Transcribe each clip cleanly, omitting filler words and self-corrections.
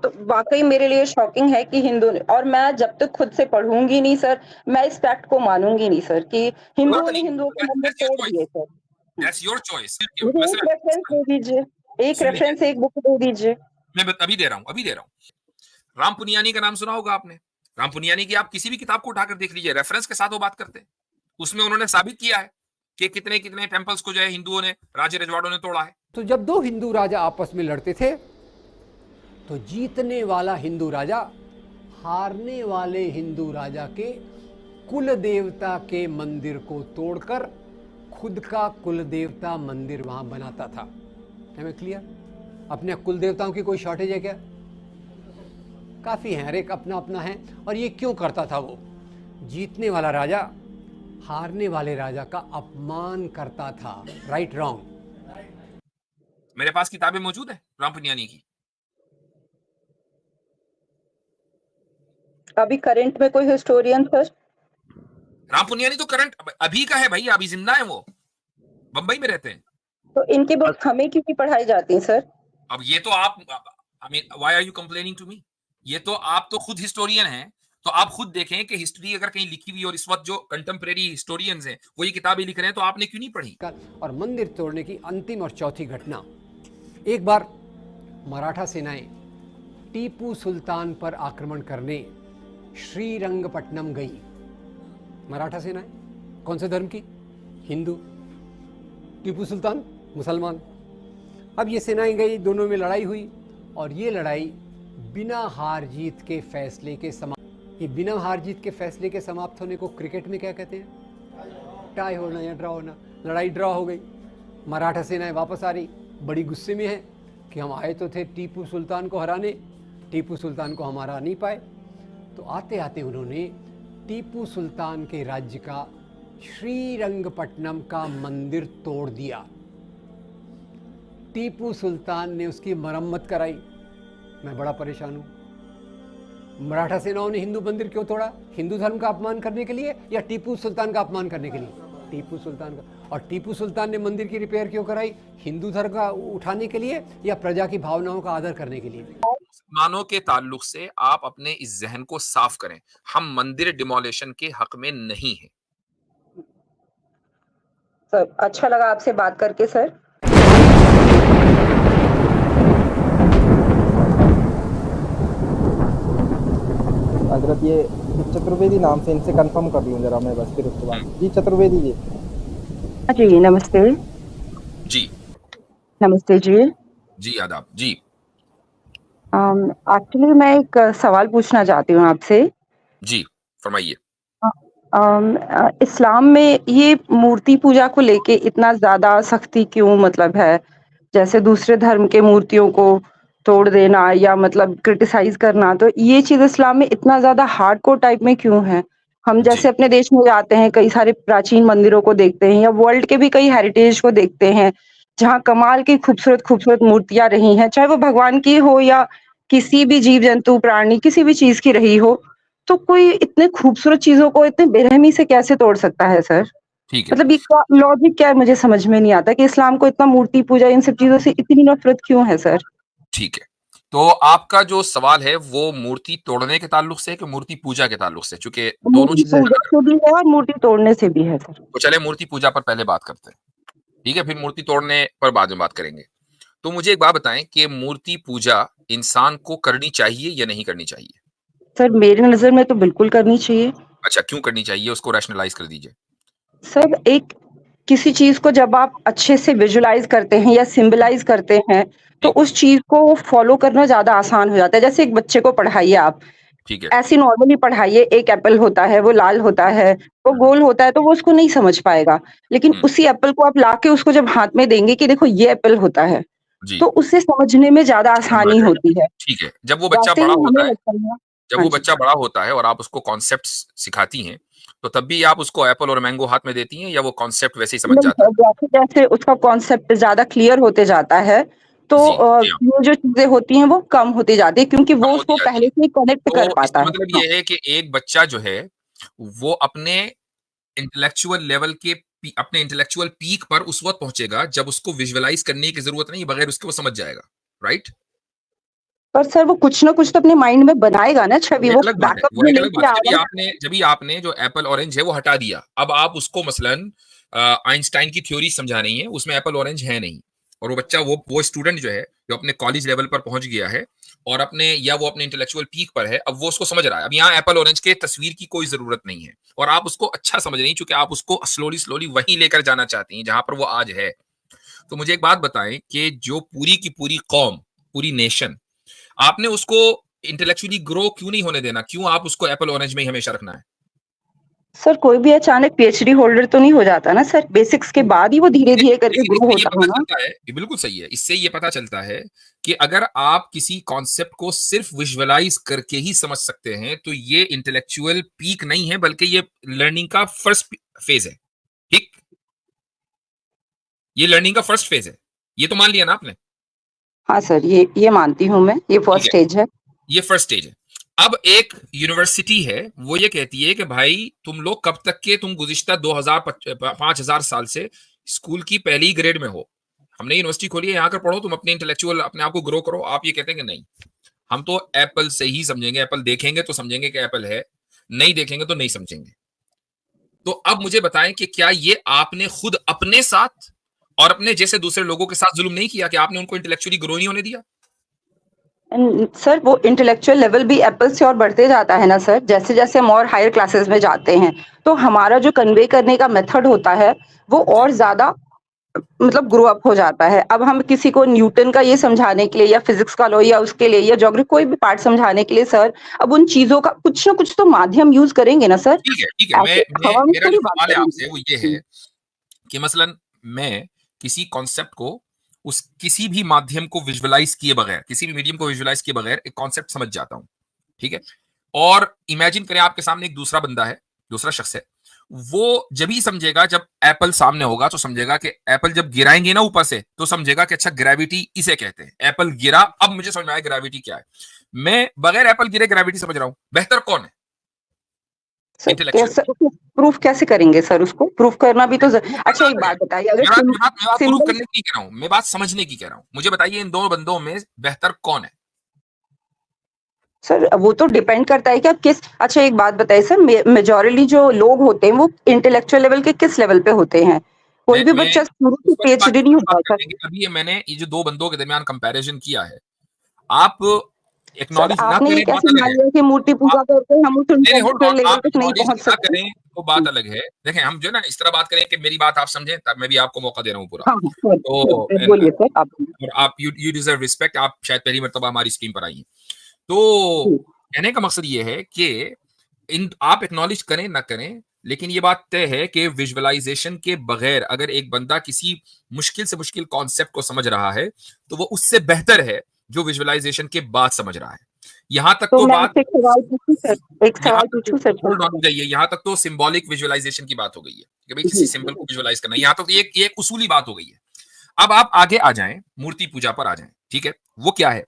तो वाक़ई मेरे लिए शॉकिंग है कि हिंदू ने, और मैं जब तक खुद से पढ़ूँगी नहीं सर, मैं इस फैक्ट को मानूँगी नहीं सर कि कोई बात हिंदुओं ने नहीं, हिंदुओं के मंदिर दैट्स योर तोड़ चॉइस, दिए sir. Hmm. That's your choice. मुझे एक मसलन रेफ़रेंस दे दीजिए, एक सुनिए, रेफ़रेंस, एक बुक दे दीजिए। मैं अभी दे रहा हूँ, अभी दे रहा हूँ। राम पुनियानी का नाम सुना होगा आपने। राम पुनियानी की आप किसी भी किताब को उठाकर देख लीजिए, रेफरेंस के साथ वो बात करते हैं। उसमें उन्होंने साबित किया है कि कितने-कितने टेम्पल्स को जो है हिंदुओं ने, राजे रजवाड़ों ने तोड़ा है। तो जब दो हिंदू राजा आपस में लड़ते थे तो जीतने वाला हिंदू राजा हारने वाले हिंदू राजा के कुल देवता के मंदिर को तोड़कर खुद का कुल देवता मंदिर वहां बनाता था। है मैं क्लियर? अपने कुल देवताओं की कोई शॉर्टेज है क्या? काफी है, हर एक अपना अपना है। और ये क्यों करता था? वो जीतने वाला राजा हारने वाले राजा का अपमान करता था। Right wrong? मेरे पास किताबें मौजूद है राम पुनियानी की। अभी करंट में कोई हिस्टोरियन सर? राम पुनियानी तो करंट अभी का है भाई, अभी जिंदा है वो, बंबई में रहते हैं। तो इनकी बुक्स हमें क्यों नहीं पढ़ाई जाती हैं सर? अब ये तो आप, I mean why are you complaining to me? ये तो आप तो खुद हिस्टोरियन हैं, तो आप खुद देखें कि हिस्ट्री अगर कहीं लिखी हुई और इस वक्त जो कंटेम्प्रेरी हिस्टोरियंस हैं वो ये किताबें लिख रहे हैं, तो आपने क्यों नहीं पढ़ी? और मंदिर तोड़ने की अंतिम और चौथी घटना, एक बार मराठा सेनाएं टीपू सुल्तान पर आक्रमण करने श्रीरंगपट्टनम गई। मराठा सेनाएं कौन से धर्म की? हिंदू। टीपू सुल्तान मुसलमान। अब ये सेनाएं गई, दोनों में लड़ाई हुई और ये लड़ाई बिना हार जीत के फैसले के समाप्त। ये बिना हार जीत के फैसले के समाप्त होने को क्रिकेट में क्या कहते हैं? टाई होना या ड्रॉ होना। लड़ाई ड्रॉ हो गई, मराठा सेनाएं वापस आ रही, बड़ी गुस्से में है कि हम आए तो थे टीपू सुल्तान को हराने, टीपू सुल्तान को हम हरा नहीं पाए। तो आते आते उन्होंने टीपू सुल्तान के राज्य का श्रीरंगपट्टनम का मंदिर तोड़ दिया। टीपू सुल्तान ने उसकी मरम्मत कराई। मैं बड़ा परेशान हूं। मराठा सेनाओं ने हिंदू मंदिर क्यों तोड़ा? हिंदू धर्म का अपमान करने के लिए या टीपू सुल्तान का अपमान करने के लिए? टीपू सुल्तान का। और टीपू सुल्तान ने मंदिर की रिपेयर क्यों कराई? हिंदू धर्म का उठाने के लिए या प्रजा की भावनाओं का आदर करने के लिए? मुसलमानों के ताल्लुक से आप अपने इस जहन को साफ करें। हम मंदिर डिमोलिशन के हक में नहीं है। सर अच्छा लगा आपसे बात करके सर। हजरत ये चतुर्वेदी नाम से इनसे कंफर्म कर लूँ जरा मैं, बस फिर उसके बाद। जी चतुर्वेदी जी। हाँ जी, नमस्ते। जी। नमस्ते जी। जी आदाब जी। एक्चुअली मैं एक सवाल पूछना चाहती हूँ आपसे। जी फरमाइए। इस्लाम में ये मूर्ति पूजा को लेके इतना ज़्यादा सख्ती क्यों मतलब है? जैसे दूसरे धर्म के मूर्तियों को तोड़ देना या मतलब क्रिटिसाइज़ करना, तो ये चीज़ इस्लाम में इतना ज़्यादा हार्डकोर टाइप में क्यों है? हम जी जैसे अपने देश में जाते हैं, कई सारे प्राचीन मंदिरों को देखते हैं या वर्ल्ड के भी कई हेरिटेज को देखते हैं, जहाँ कमाल की खूबसूरत-खूबसूरत मूर्तियाँ रही हैं, चाहे वो भगवान की हो या किसी भी जीव-जंतु, प्राणी, किसी भी चीज़ की रही हो। तो कोई इतने खूबसूरत चीज़ों को इतने बेरहमी से कैसे तोड़ सकता है सर? ठीक है। मतलब ये क्या लॉजिक क्या है, मुझे समझ में नहीं आता कि इस्लाम को इतना मूर्ति पूजा इन सब चीज़ों से इतनी नफ़रत क्यों है सर? ठीक है। तो आपका जो सवाल है वो मूर्ति तोड़ने के ताल्लुक से है कि मूर्ति पूजा के ताल्लुक से? चूँकि दोनों मूर्ति चीज़ें पूजा अलग-अलग। से भी है और मूर्ति तोड़ने से भी है सर। तो चलिए मूर्ति पूजा पर पहले बात करते हैं। ठीक है, फिर मूर्ति तोड़ने पर बाद में बात करेंगे। तो मुझे एक बात बताएँ कि मूर्ति पूजा इंसान को करनी चाहिए या नहीं करनी चाहिए? सर मेरी नज़र में तो बिल्कुल करनी चाहिए। अच्छा, क्यों करनी चाहिए? उसको रैशनलाइज़ कर दीजिए। सर एक किसी चीज़ को जब आप अच्छे से विजुअलाइज़ करते हैं या हुँ, सिम्बलाइज़ करते हैं, तो ठीक, उस चीज़ को फ़ॉलो करना ज़्यादा आसान हो जाता है। जैसे एक बच्चे को पढ़ाइए आप, ठीक है। ऐसे नॉर्मली पढ़ाइए, एक एप्पल होता है, वो लाल होता है, वो हुँ, गोल होता है, तो वो उसको नहीं समझ पाएगा। लेकिन हुँ, उसी एप्पल को आप लाके उसको जब हाथ में देंगे कि देखो ये एप्पल होता है, जी, तो उसे समझने में ज़्यादा समझ आ आसानी जाएगा। होती है। ठीक है, जब वो बच्चा वैसे ही बड़ा हमें होता है, लगता है। जब हाँ वो जी। बच्चा बड़ा होता है और आप उसको कॉन्सेप्ट्स सिखाती हैं, तो तब भी आप उसको एप्पल और मैंगो हाथ में देती हैं या वो कॉन्सेप्ट वैसे ही समझ नहीं जाता सर, है? जैसे-जैसे उसका कॉन्सेप्ट ज़्यादा क्लियर होते जाता है, तो जी, जी हाँ, ये जो चीज़ें होती हैं वो कम होती जाती है क्योंकि कम वो होती उसको जाती पहले है। से ही कनेक्ट कर तो पाता इसका है। मतलब हाँ, ये है कि एक बच्चा जो है, वो अपने इंटेलेक्चुअल लेवल के अपने इंटेलेक्चुअल पीक पर उस वक़्त पहुँचेगा जब उसको विजुअलाइज़ करने की ज़रूरत नहीं, बगैर उसके वो समझ जाएगा, राइट? पर सर वो कुछ ना कुछ तो अपने माइंड में बनाएगा ना छवि, वो वो एक अलग बात है, बैकअप वो जो एक अलग लेके बात है। आ जब रहा है। आपने जो एप्पल ऑरेंज है वो हटा दिया, अब आप उसको मसलन आइंस्टाइन की थ्योरी समझा रही हैं, उसमें एप्पल ऑरेंज है नहीं, और वो बच्चा वो स्टूडेंट जो है जो अपने कॉलेज लेवल पर पहुंच गया है और वो अपने इंटेलेक्चुअल पीक पर है, अब वो उसको समझ रहा है। अब यहाँ एप्पल ऑरेंज के तस्वीर की कोई जरूरत नहीं है, और आप उसको अच्छा समझ रही हैं क्योंकि आप उसको स्लोली स्लोली वहीं लेकर जाना चाहती हैं जहां पर वो आज है। तो मुझे एक बात बताएं कि जो पूरी की पूरी कौम, पूरी नेशन, आपने उसको इंटेलेक्चुअली ग्रो क्यों नहीं होने देना? क्यों आप उसको एप्पल ऑरेंज में ही हमेशा रखना है? सर कोई भी अचानक पीएचडी होल्डर तो नहीं हो जाता ना सर, बेसिक्स के बाद ही वो धीरे-धीरे करके लेकिन ग्रो इससे ये होता पता है ना। चलता है, ये बिल्कुल सही है, इससे ये पता चलता है कि अगर आप किसी कॉन्सेप्ट को सिर्फ विजुअलाइज करके ही समझ सकते हैं तो ये इंटेलेक्चुअल पीक नहीं है, बल्कि ये लर्निंग का फर्स्ट फेज है। ठीक, ये लर्निंग का फर्स्ट फेज है, ये तो मान लिया ना आपने? हाँ सर, ये मानती हूँ मैं, ये ठीक फर्स्ट है, स्टेज है। ये फर्स्ट स्टेज है। अब एक यूनिवर्सिटी है, वो ये कहती है कि भाई तुम लोग कब तक के, तुम गुज़िश्ता 2000 5000 साल से स्कूल की पहली ग्रेड में हो, हमने यूनिवर्सिटी खोली है, यहाँ कर पढ़ो, तुम अपने इंटेलेक्चुअल अपने आप को ग्रो करो। आप ये कहते हैं कि नहीं, हम तो एप्पल से ही समझेंगे, एप्पल देखेंगे तो समझेंगे कि एप्पल है, नहीं देखेंगे तो नहीं समझेंगे। तो अब मुझे बताएं कि क्या ये आपने खुद अपने साथ और अपने जैसे दूसरे लोगों के साथ जुल्म नहीं किया कि आपने उनको इंटेलेक्चुअली ग्रो नहीं होने दिया? सर वो इंटेलेक्चुअल लेवल भी एप्पल से और बढ़ते जाता है ना सर, जैसे-जैसे हम और हायर क्लासेस में जाते हैं, तो हमारा जो कन्वे करने का मेथड होता है, वो जी, और ज़्यादा मतलब ग्रो अप हो जाता है। अब हम किसी को न्यूटन का ये समझाने के लिए या फिज़िक्स का लॉ या उसके लिए या ज्योग्राफी कोई भी पार्ट समझाने के लिए सर, अब उन चीज़ों का कुछ ना कुछ तो माध्यम यूज़ करेंगे ना सर, ठीक है, ठीक है। ऐसे हवा में मेरा जो थोड़ी बात सवाल है करेंगे। आपसे वो ये जी। है कि मसलन मैं किसी कॉन्सेप्ट को उस किसी भी माध्यम को विजुअलाइज किए बगैर, किसी भी मीडियम को विजुअलाइज किए बगैर एक कॉन्सेप्ट समझ जाता हूं, ठीक है? और इमेजिन करें आपके सामने एक दूसरा बंदा है, दूसरा शख्स है, वो जब ही समझेगा, जब एप्पल सामने होगा तो समझेगा कि एप्पल जब गिराएंगे ना ऊपर से तो समझेगा कि अच्छा ग्रेविटी इसे कहते हैं, एप्पल गिरा, अब मुझे समझ में आया ग्रेविटी क्या है। मैं बगैर एप्पल गिरे ग्रेविटी समझ रहा हूं, बेहतर कौन है सर इंटेलेक्चुअली? कैसे उसको प्रूफ कैसे करेंगे सर उसको? प्रूफ करना भी तो प्रूफ अच्छा करना एक अलग है। बात बताइए अगर मैं बात प्रूफ सिंबल करने की कह रहा हूं, मैं बात समझने की कह रहा हूं। मुझे बताइए इन दो बंदों में बेहतर कौन है? सर वो तो डिपेंड करता है कि आप किस अच्छा एक बात बताइए सर मेजॉरिटी जो लोग होते हैं वो इंटेलेक्चुअल लेवल के किस लेवल पे होते हैं? कोई भी मैं बच्चा शुरू से उस पीएचडी नहीं वक्त बात होता कर सर। लेंगे। अभी मैंने ये जो दो बंदों के दरमियान कंपैरिजन किया है, आप सर एक्नॉलेज ना आपने ये करें बात कैसे अलग मान है। लिया कि मूर्ति आप पूजा करके हम उस नहीं नहीं होल्ड इंटेलेक्चुअल ऑन, लेवल आप तक नहीं एक्नॉलेज पहुंच ना सकते? करें तो बात अलग है। देखें, हम जो है ना इस तरह बात करें कि मेरी बात आप समझें, तब मैं भी आपको मौका दे रहा हूं पूरा। हाँ, हाँ, सॉरी, तो सॉरी, बोलिए सर आप। और आप यू डिजर्व रिस्पेक्ट, आप शायद पहली मर्तबा हमारी स्क्रीन पर आई हैं। तो जी, कहने का मकसद ये है कि इन आप एक्नॉलेज करें ना करें, लेकिन ये बात तय है कि विजुअलाइजेशन के बगैर अगर एक बंदा किसी मुश्किल से मुश्किल कॉन्सेप्ट को समझ रहा है तो वो उससे बेहतर है जो विजुअलाइजेशन के बाद समझ रहा है। यहां तक तो तो मैं बात, आपसे एक सवाल पूछूं सर? एक यहां सवाल तक तो पूछूं सर होल्ड छोटा-सा? ऑन हो जाइए, यहां तक तो सिंबॉलिक विजुअलाइजेशन की बात हो गई है कि भाई किसी जी, सिंबल को विजुअलाइज करना, यहां तक तो ये एक उसूली बात हो गई है। अब आप आगे आ जाएं, मूर्ति पूजा पर आ जाएं, ठीक है? वो क्या है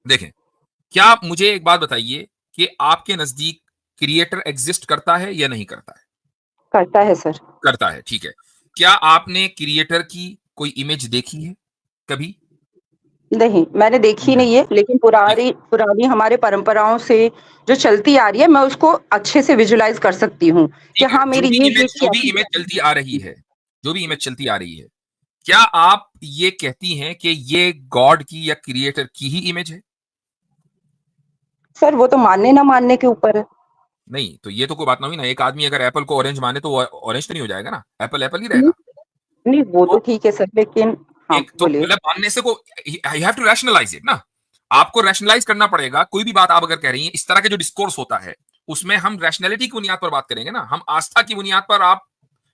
देखें, क्या आप मुझे एक बात बताइए कि आपके नजदीक क्रिएटर एग्जिस्ट करता है या नहीं करता है? करता है सर। करता है, ठीक है। क्या आपने क्रिएटर की कोई इमेज देखी है कभी? नहीं, मैंने देखी नहीं, नहीं है, लेकिन ठीक पुरानी पुरानी हमारे परंपराओं से जो चलती आ रही है, मैं उसको अच्छे से विजुअलाइज़ कर सकती हूँ, कि ठीक है। हाँ, मेरी ये चीज़ जो की भी ऐसी इमेज चलती आ रही है, जो भी इमेज चलती आ रही है, क्या आप ये कहती हैं कि ये गॉड की या क्रिएटर की ही इमेज है? सर वो तो मानने ना मानने के ऊपर है। नहीं, तो ये तो कोई बात ना हुई ना। एक आदमी अगर एप्पल को ऑरेंज माने तो वो ऑरेंज तो नहीं हो जाएगा ना, एप्पल एप्पल ही नहीं, रहेगा। नहीं वो तो तो ठीक है सर, लेकिन हाँ, एक तो बोलिए। मतलब मानने से को I have to rationalise it ना। आपको रैशनलाइज करना पड़ेगा। कोई भी बात आप अगर कह रही हैं, इस तरह के जो डिस्कोर्स होता है उसमें हम रैशनैलिटी की बुनियाद पर बात करेंगे ना, हम आस्था की बुनियाद पर। आप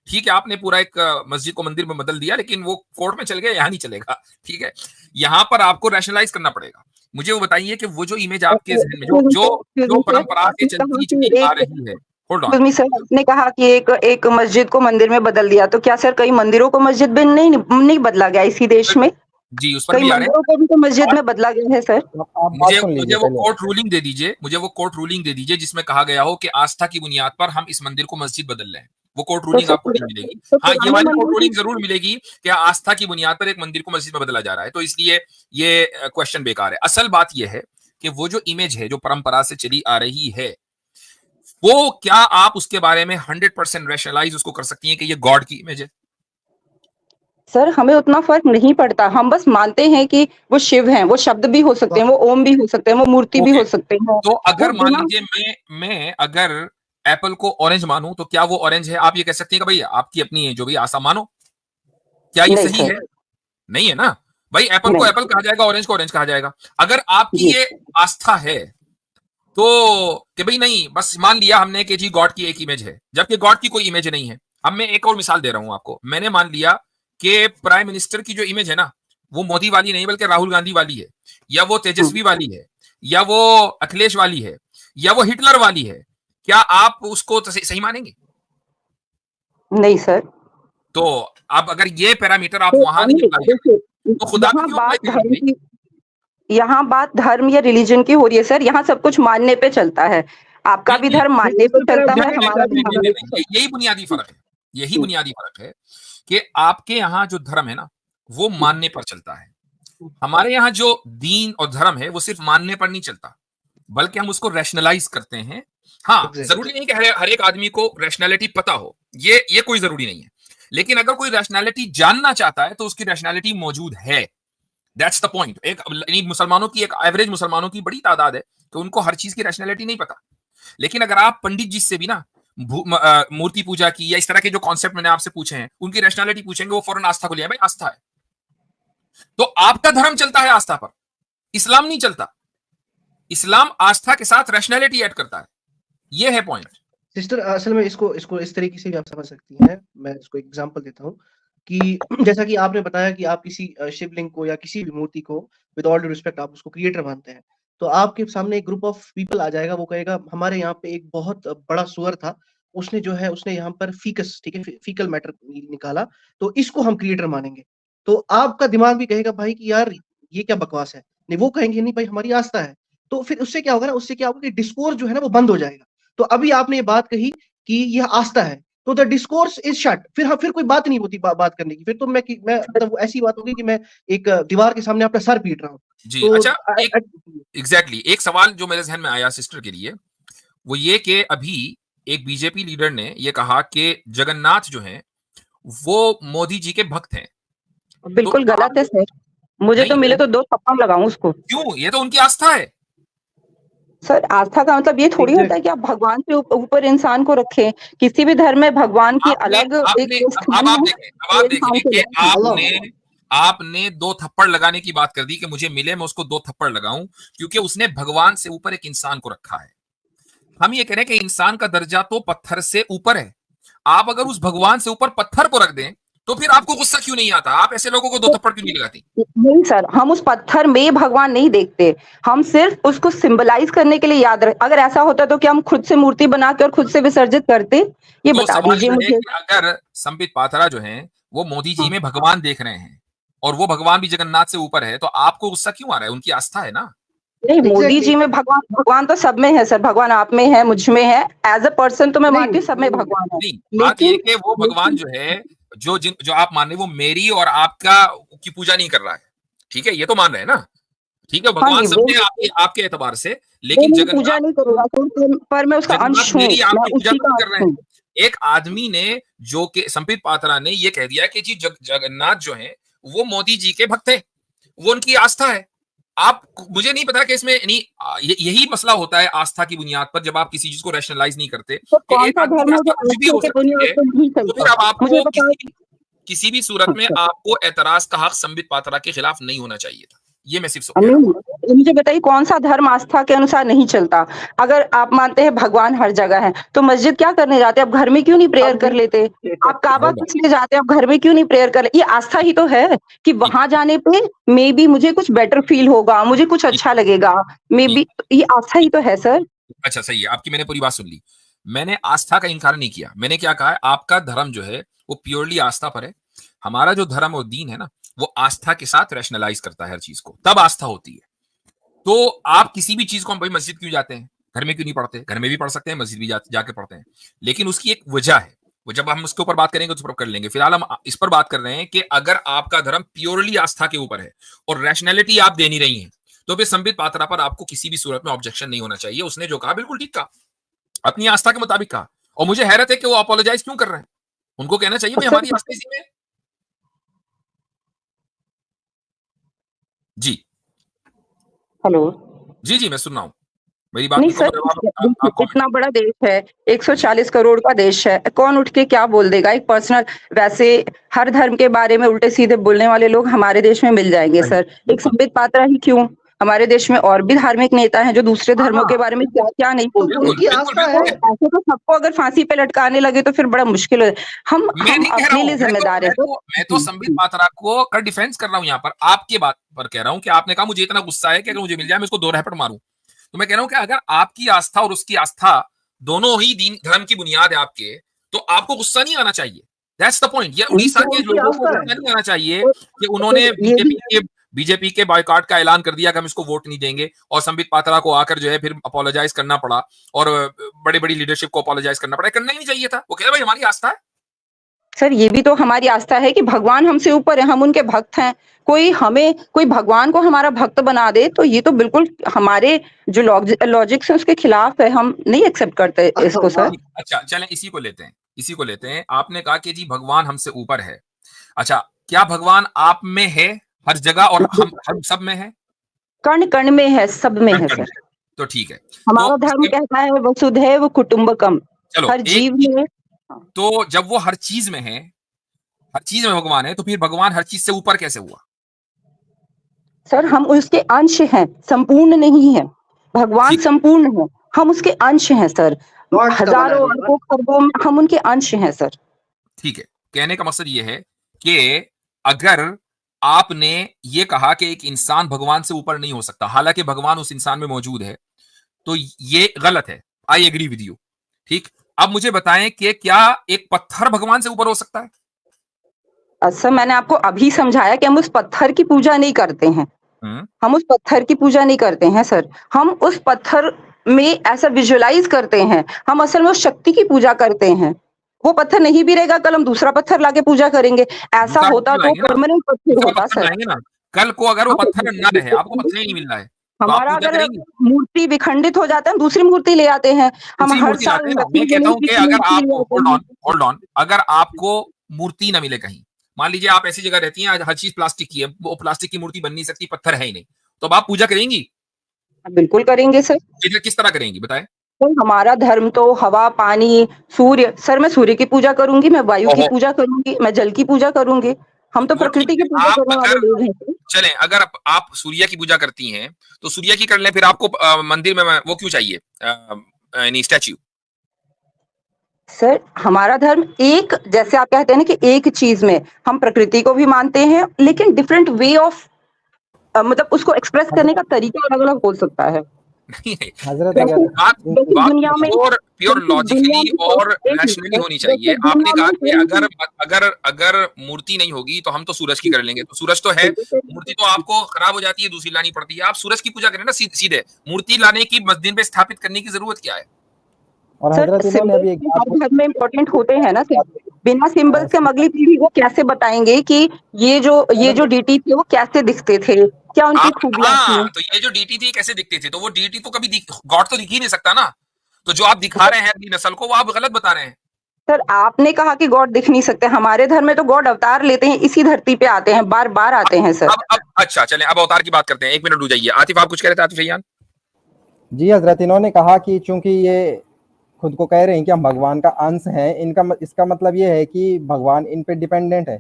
ठीक है, आपने पूरा एक मस्जिद को मंदिर में बदल दिया, लेकिन वो कोर्ट में चल गया, यहाँ नहीं चलेगा। ठीक है, यहाँ पर आपको रैशनलाइज करना पड़ेगा। मुझे वो बताइए कि वो जो इमेज आपके जहन में जो जो एक्सक्यूज़ जो मी सर, परंपरा से आपने कहा चलती कि चली आ एक रही है, hold on. Excuse me sir, आपने कहा कि एक एक मस्जिद को मंदिर में बदल दिया, तो क्या सर कई मंदिरों को मस्जिद में नहीं बदला गया इसी देश में? जी, उस पर कई भी आ रहे मंदिरों को भी तो मस्जिद हैं। में बदला गया है सर। आप बात मुझे सुन मुझे लीजिए वो पहले। कोर्ट रूलिंग दे दीजिए, मुझे वो कोर्ट रूलिंग दे दीजिए जिसमें कहा गया हो कि आस्था की बुनियाद पर हम इस मंदिर को मस्जिद बदल रहे हैं। वो कोर्ट तो रूलिंग सर आपको नहीं मिलेगी। तो हाँ, ये पुराने वाली कोर्ट मंदिर रूलिंग जरूर मिलेगी कि आस्था की बुनियाद पर एक मंदिर को मस्जिद में बदला जा रहा है, तो इसलिए ये क्वेश्चन बेकार है। असल बात यह है कि वो जो इमेज है जो परंपरा से चली आ रही है, वो क्या आप उसके बारे में 100% रैशनलाइज उसको कर सकती हैं कि ये गॉड की इमेज है? सर हमें उतना फर्क नहीं पड़ता, हम बस मानते हैं कि वो शिव हैं, वो शब्द भी हो सकते हैं, वो ओम भी हो सकते हैं, वो मूर्ति भी ओके, हो सकते हैं, तो वो अगर मान बिना लीजिए मैं अगर एप्पल को ऑरेंज मानूं, तो क्या वो ऑरेंज है? आप ये कह सकती हैं कि भाई आपकी अपनी जो भी आशा मानो, क्या ये नहीं सही सर, है? नहीं है ना भाई, एप्पल को नहीं, एप्पल कहा जाएगा, ऑरेंज को ऑरेंज कहा जाएगा। अगर आपकी जी, ये आस्था है तो कि भाई नहीं, बस मान लिया हमने कि जी गॉड की एक इमेज है, जबकि गॉड की कोई इमेज नहीं है। अब मैं एक और मिसाल दे रहा हूं आपको। मैंने मान लिया कि प्राइम मिनिस्टर की जो इमेज है ना, वो मोदी वाली नहीं बल्कि राहुल गांधी वाली है, या वो हुँ, तेजस्वी वाली है, या वो अखिलेश वाली है, या वो हिटलर वाली है। क्या आप उसको तो सही मानेंगे? नहीं सर। तो अब अगर ये पैरामीटर आप तो वहां नहीं अनिल अप्लाई कर रहे, देखिए, तो खुदा पे यहाँ क्यों बात अप्लाई कर रहे हैं धर्म भाई? की यहाँ बात धर्म या रिलीजन की हो रही है सर, यहाँ सब कुछ मानने पे चलता है। आपका भी नहीं धर्म नहीं, मानने पे तो फिर आप चलता है, बात नहीं हमारा कर भी रहे हैं मानने ना। पे चलता यही बुनियादी है। फर्क है। यही जी, बुनियादी फर्क है कि आपके यहाँ जो धर्म है ना, वो मानने पर चलता है। हमारे यहाँ जो दीन और धर्म है वो सिर्फ मानने पर नहीं चलता, बल्कि हम उसको रैशनलाइज करते हैं। हाँ, जरूरी नहीं कि हर एक आदमी को रैशनैलिटी पता हो, ये कोई जरूरी नहीं है। लेकिन अगर कोई रैशनैलिटी जानना चाहता है तो उसकी रैशनैलिटी मौजूद है। That's the point. एक मुसलमानों की, एक एवरेज मुसलमानों की बड़ी तादाद है कि उनको हर चीज की रैशनैलिटी नहीं पता। लेकिन अगर आप पंडित जी से भी ना मूर्ति पूजा की या इस तरह के जो कॉन्सेप्ट मैंने आपसे पूछे हैं उनकी रैशनैलिटी पूछेंगे, वो फौरन आस्था को लिया, भाई आस्था है। तो आपका धर्म चलता है आस्था पर, इस्लाम नहीं चलता। इस्लाम आस्था के साथ रैशनैलिटी ऐड करता है। ये है पॉइंट। सिस्टर असल में इसको इसको इस तरीके से भी आप समझ सकती हैं। मैं इसको एग्जांपल देता हूँ कि जैसा कि आपने बताया कि आप किसी शिवलिंग को या किसी भी मूर्ति को विद ऑल ड्यू रिस्पेक्ट आप उसको क्रिएटर मानते हैं। तो आपके सामने एक ग्रुप ऑफ पीपल आ जाएगा, वो कहेगा हमारे यहाँ पे एक बहुत बड़ा सुअर था, उसने जो है उसने यहाँ पर फीकस, ठीक है, फीकल मैटर निकाला, तो इसको हम क्रिएटर मानेंगे। तो आपका दिमाग भी कहेगा भाई कि यार ये क्या बकवास है। नहीं, वो कहेंगे नहीं भाई हमारी आस्था है। तो फिर उससे क्या होगा ना, उससे क्या होगा कि डिस्कोर्स जो है ना वो बंद हो जाएगा। तो अभी आपने ये बात कही कि यह आस्था है, तो द डिस्कोर्स इज शट। फिर कोई बात नहीं होती बात करने की। फिर तो मैं मतलब वो ऐसी बात होगी कि मैं एक दीवार के सामने अपना सर पीट रहा हूँ। जी, तो अच्छा, एक एग्जैक्टली एक सवाल जो मेरे जहन में आया सिस्टर के लिए, वो ये कि अभी एक बीजेपी लीडर ने ये कहा कि जगन्नाथ जो हैं वो मोदी जी के भक्त हैं। तो बिल्कुल गलत है आप सर, मुझे तो नहीं, मिले तो 2 थप्पड़ लगाऊँ उसको। क्यों? ये तो उनकी आस्था है। सर आस्था का मतलब ये थोड़ी होता है एग्जैक्ट कि आप भगवान के ऊपर इंसान को रखें। किसी भी धर्म में भगवान की आपने अलग एक आपने स्थान अब आप है, देखें, अब आप वो देखें इंसान को कि रखें। आपने आपने 2 थप्पड़ लगाने की बात कर दी कि मुझे मिले मैं उसको 2 थप्पड़ लगाऊं, क्योंकि उसने भगवान से ऊपर एक इंसान को रखा है। हम ये कह रहे हैं कि इंसान का दर्जा तो पत्थर से ऊपर है। आप अगर उस भगवान से ऊपर पत्थर को रख दें तो फिर आपको गुस्सा क्यों नहीं आता? आप ऐसे लोगों को 2 थप्पड़ क्यों नहीं लगाती? नहीं सर, हम उस पत्थर में भगवान नहीं देखते, हम सिर्फ उसको सिंबलाइज करने के लिए याद रख अगर ऐसा होता तो क्या हम खुद से मूर्ति बना के और खुद से विसर्जित करते? ये तो बता सवाल दीजिए यह है मुझे। कि अगर संबित पात्रा जो हैं वो मोदी जी हाँ, में भगवान देख रहे हैं और वो भगवान भी जगन्नाथ से ऊपर है, तो आपको गुस्सा क्यों आ रहा है? उनकी आस्था है ना। नहीं मोदी एग्जैक्टली जी में भगवान भगवान तो सब में है सर, भगवान आप में है, मुझ में है, एज़ अ पर्सन तो मैं मानती नहीं हूँ सब में भगवान है। नहीं, बात ये लेकिन है कि वो भगवान लेकिन जो है, जो आप मान रहे हैं वो मेरी और आपका की पूजा नहीं कर रहा है। ठीक है, ये तो मान रहे हैं ना। ठीक है, हाँ भगवान जी, सब में आपके आपके एतबार से, वो लेकिन मेरी पूजा जगन्नाथ नहीं करेगा सर, पर मैं उसका जगन्नाथ अंश हूँ, मेरी मैं आपकी पूजा उसी तो का नहीं कर अंश रहे हैं। हूँ। एक आदमी ने, जो कि संबित पात्रा ने ये कह दिया कि जी जगन्नाथ जो है वो मोदी जी के भक्त हैं, वो उनकी आस्था है। आप, मुझे नहीं पता कि इसमें नहीं यही मसला होता है आस्था की बुनियाद पर, जब आप किसी चीज को रैशनलाइज नहीं करते तो कि एक कौन-सा आदमी की धर्म है आस्था जो कुछ भी आस्था हो के सकती बुनियाद है, पर नहीं तो फिर चलता? अब मुझे आपको बताइए। किसी भी सूरत में अच्छा। आपको एतराज का हक संबित पात्रा के खिलाफ नहीं होना चाहिए था। ये मैं सिर्फ कह रहा हूँ। नहीं, मुझे बताइए कौन-सा धर्म आस्था के अनुसार नहीं चलता? अगर आप मानते हैं भगवान हर जगह है, तो मस्जिद क्या करने जाते? आप घर में क्यों नहीं प्रेयर कर लेते? आप काबा होगा। किस लिए जाते हैं? आप घर में क्यों नहीं प्रेयर कर ले ये आस्था ही तो है कि ठीक वहाँ जाने पे मेबी मुझे कुछ बेटर फील होगा, मुझे कुछ ठीक अच्छा लगेगा, ठीक मेबी ये आस्था ही तो है सर। अच्छा, सही है, आपकी मैंने पूरी बात सुन ली। मैंने आस्था का इनकार नहीं किया। मैंने क्या कहा है, आपका धर्म जो है वो प्योरली आस्था पर है। हमारा जो धर्म और दीन है ना, वो आस्था के साथ रैशनलाइज करता है हर चीज को, तब आस्था होती है। तो आप किसी भी चीज को, हम भाई मस्जिद क्यों जाते हैं, घर में क्यों नहीं पढ़ते? घर में भी पढ़ सकते हैं, मस्जिद भी जाके पढ़ते हैं, लेकिन उसकी एक वजह है। वो जब हम उसके ऊपर बात करेंगे तो कर लेंगे। फिलहाल हम इस पर बात कर रहे हैं कि अगर आपका धर्म प्योरली आस्था के ऊपर है और रैशनैलिटी आप दे नहीं रही हैं, तो फिर संबित पात्रा पर आपको किसी भी सूरत में ऑब्जेक्शन नहीं होना चाहिए। उसने जो कहा बिल्कुल ठीक कहा, अपनी आस्था के मुताबिक कहा। और मुझे हैरत है कि वो अपोलोजाइज क्यों कर रहे हैं। उनको कहना चाहिए भाई हमारी आस्था इसी में है। जी हेलो। जी जी मैं सुन रहा हूँ, मेरी बात नहीं को सर, आप comment इतना बड़ा देश है, 140 करोड़ का देश है, कौन उठ के क्या बोल देगा? एक पर्सनल, वैसे हर धर्म के बारे में उल्टे सीधे बोलने वाले लोग हमारे देश में मिल जाएंगे सर। एक संबित पात्रा ही क्यों, हमारे देश में और भी धार्मिक नेता हैं जो दूसरे धर्मों के बारे में क्या क्या नहीं बोलते। बिल्कुल उनकी बिल्कुल आस्था है। बिल्कुल। ऐसे तो सबको अगर फांसी पे लटकाने लगे तो फिर बड़ा मुश्किल है। हम मैं नहीं कह रहा अपने हूँ, लिए जिम्मेदार है मैं तो संबित पात्रा को कर डिफेंस कर रहा हूँ यहाँ पर, आपके बात पर कह रहा हूँ कि आपने कहा मुझे इतना गुस्सा है कि अगर मुझे मिल जाए मैं इसको 2 रैपट मारूं। तो मैं कह रहा हूं कि अगर आपकी आस्था और उसकी आस्था दोनों ही दीन धर्म की बुनियाद है आपके, तो आपको गुस्सा नहीं आना चाहिए। That's the point. ये उड़ीसा के उनकी लोगों को आस्था है। गुस्सा नहीं आना चाहिए कि उन्होंने बीजेपी के बॉयकॉट का ऐलान कर दिया कि हम इसको वोट नहीं देंगे, और संबित पात्रा को आकर जो है फिर अपोलोजाइज करना पड़ा और बड़ी बड़ी लीडरशिप को अपोलोजाइज करना पड़ा। करना ही नहीं चाहिए था। वो कह रहे भाई हमारी आस्था है। सर, ये भी तो हमारी आस्था है कि भगवान हमसे ऊपर है, हम उनके भक्त हैं। कोई भगवान को हमारा भक्त बना दे तो ये तो बिल्कुल हमारे जो लॉजिक्स है उसके खिलाफ है। हम नहीं एक्सेप्ट करते इसको सर। अच्छा चलें इसी को लेते हैं, इसी को लेते हैं। आपने कहा कि जी भगवान हमसे ऊपर है। अच्छा, क्या भगवान आप में है हर जगह और हम सब में है? कण कण में है, सब में है सर। तो ठीक है। हमारा तो धर्म कहता है वसुधैव कुटुंबकम, चलो हर जीव में। तो जब वो हर चीज में है, हर चीज में भगवान है, तो फिर भगवान हर चीज से ऊपर कैसे हुआ? सर, हम उसके अंश हैं, संपूर्ण नहीं है। भगवान संपूर्ण है, हम उसके अंश हैं सर। हजारों अरबों खरबों में हम उनके अंश हैं सर। ठीक है, कहने का मकसद ये है कि अगर आपने ये कहा कि एक इंसान भगवान से ऊपर नहीं हो सकता, हालांकि भगवान उस इंसान में मौजूद है, तो ये गलत है। I agree with you. ठीक, अब मुझे बताएं कि क्या एक पत्थर भगवान से ऊपर हो सकता है? सर, मैंने आपको अभी समझाया कि हम उस पत्थर की पूजा नहीं करते हैं। हम उस पत्थर की पूजा नहीं करते हैं सर। हम उस पत्थर में ऐसा विजुअलाइज करते हैं, हम असल में उस शक्ति की पूजा करते हैं। वो पत्थर नहीं भी रहेगा, कल हम दूसरा पत्थर लाके पूजा करेंगे। ऐसा होता तो परमानेंट पत्थर होता सर। ना कल को अगर वो पत्थर न रहे, आपको पत्थर ही नहीं मिल रहा है, तो आप हमारा पूजा अगर करेंगे? मूर्ति विखंडित हो जाता है, हम दूसरी मूर्ति ले आते हैं। हम दूसरी हर मूर्ति साल लाते हैं ना। लक्ष्मी मैं कहता हूं गणेश कि की अगर मूर्ति ले आपको आते हैं। होल्ड ऑन, अगर आपको मूर्ति ना मिले कहीं, मान लीजिए आप ऐसी जगह रहती हैं हर चीज प्लास्टिक की है, वो प्लास्टिक की मूर्ति बन नहीं सकती, पत्थर है ही नहीं, तो अब आप पूजा करेंगी? बिल्कुल करेंगे सर। फिर किस तरह करेंगी बताएं? सर, हमारा धर्म तो हवा, पानी, सूर्य। सर, मैं सूर्य की पूजा करूंगी, मैं वायु की पूजा करूंगी, मैं जल की पूजा करूंगी। हम तो वो ठीक प्रकृति की है। पूजा आप करने वाले अगर लोग हैं सर। चलें, अगर आप सूर्य की पूजा करती हैं तो सूर्य की कर लें, फिर आपको मंदिर में वो क्यों चाहिए, यानी स्टैच्यू? सर, हमारा धर्म एक, जैसे आप कहते हैं ना कि एक चीज में हम प्रकृति को भी मानते हैं, लेकिन डिफरेंट वे ऑफ मतलब उसको एक्सप्रेस करने का तरीका अलग अलग हो सकता है। नहीं है। हजरत देखो, अगर बात जैसे बात दुनिया में प्योर दुनिया लॉजिकली में और एक रैशनली मिनट, होनी जैसे चाहिए। आपने दुनिया कहा में कि अगर अगर अगर मूर्ति नहीं होगी तो हम तो सूरज की कर लेंगे, तो सूरज तो है, मूर्ति तो आपको खराब हो जाती है, दूसरी लानी पड़ती है। आप सूरज की पूजा करें ना सीधे, मूर्ति लाने की मस्जिद पे स्थापित करने की जरूरत क्या है? और सर, हजरत इन्होंने अभी एक सिंबल्स बात हर घर में इम्पोर्टेंट होते हैं ना सर। बोली। बिना सिंबल्स के हम अगली पीढ़ी को कैसे बताएंगे कि ये जो डीटी थे वो कैसे दिखते थे, क्या उनकी आप खूबियां थी? हाँ, तो ये जो डीटी थी कैसे दिखते थे, तो वो डीटी तो कभी गॉड तो दिख ही नहीं सकता ना। तो जो आप दिखा रहे हैं अपनी नस्ल को, वो आप गलत बता रहे हैं। सर, आपने कहा कि गॉड दिख नहीं सकते, हमारे धर्म में तो गॉड अवतार लेते हैं, इसी धरती पे आते हैं, बार बार आते हैं सर। अब अच्छा चलें, अब अवतार की बात करते हैं। 1 मिनट रुक जाइए। आतिफ आप कुछ कह रहे थे? आतिफ रैयान। जी हजरत, इन्होंने कहा कि चूंकि ये खुद को कह रहे हैं कि हम भगवान का अंश हैं, इसका मतलब ये है कि भगवान इन पे डिपेंडेंट है।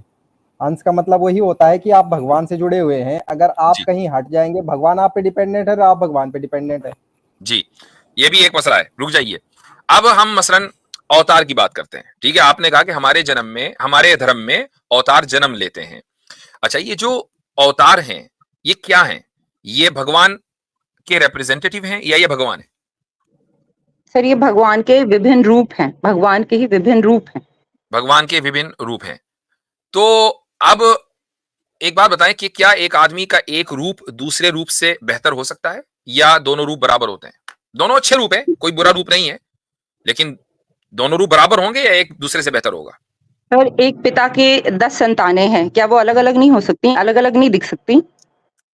अंश का मतलब वही होता है कि आप भगवान से जुड़े हुए हैं। अगर आप जी कहीं हट जाएंगे, भगवान आप पे डिपेंडेंट है और आप भगवान पे डिपेंडेंट है। जी, ये भी एक मसला है। रुक जाइए, अब हम मसलन अवतार की बात करते हैं। ठीक है, आपने कहा कि हमारे जन्म में, हमारे धर्म में अवतार जन्म लेते हैं। अच्छा, ये जो अवतार हैं ये क्या हैं? ये भगवान के रिप्रेजेंटेटिव हैं या ये भगवान है? सर, ये भगवान के विभिन्न रूप हैं, भगवान के ही विभिन्न रूप हैं। भगवान के विभिन्न रूप हैं। तो अब एक बात बताएं कि क्या एक आदमी का एक रूप दूसरे रूप से बेहतर हो सकता है, या दोनों रूप बराबर होते हैं? दोनों अच्छे रूप हैं, कोई बुरा रूप नहीं है, लेकिन दोनों रूप बराबर होंगे या एक दूसरे से बेहतर होगा? सर एक पिता के 10 संतानें हैं, क्या वो अलग-अलग नहीं हो सकती? अलग-अलग नहीं दिख सकती?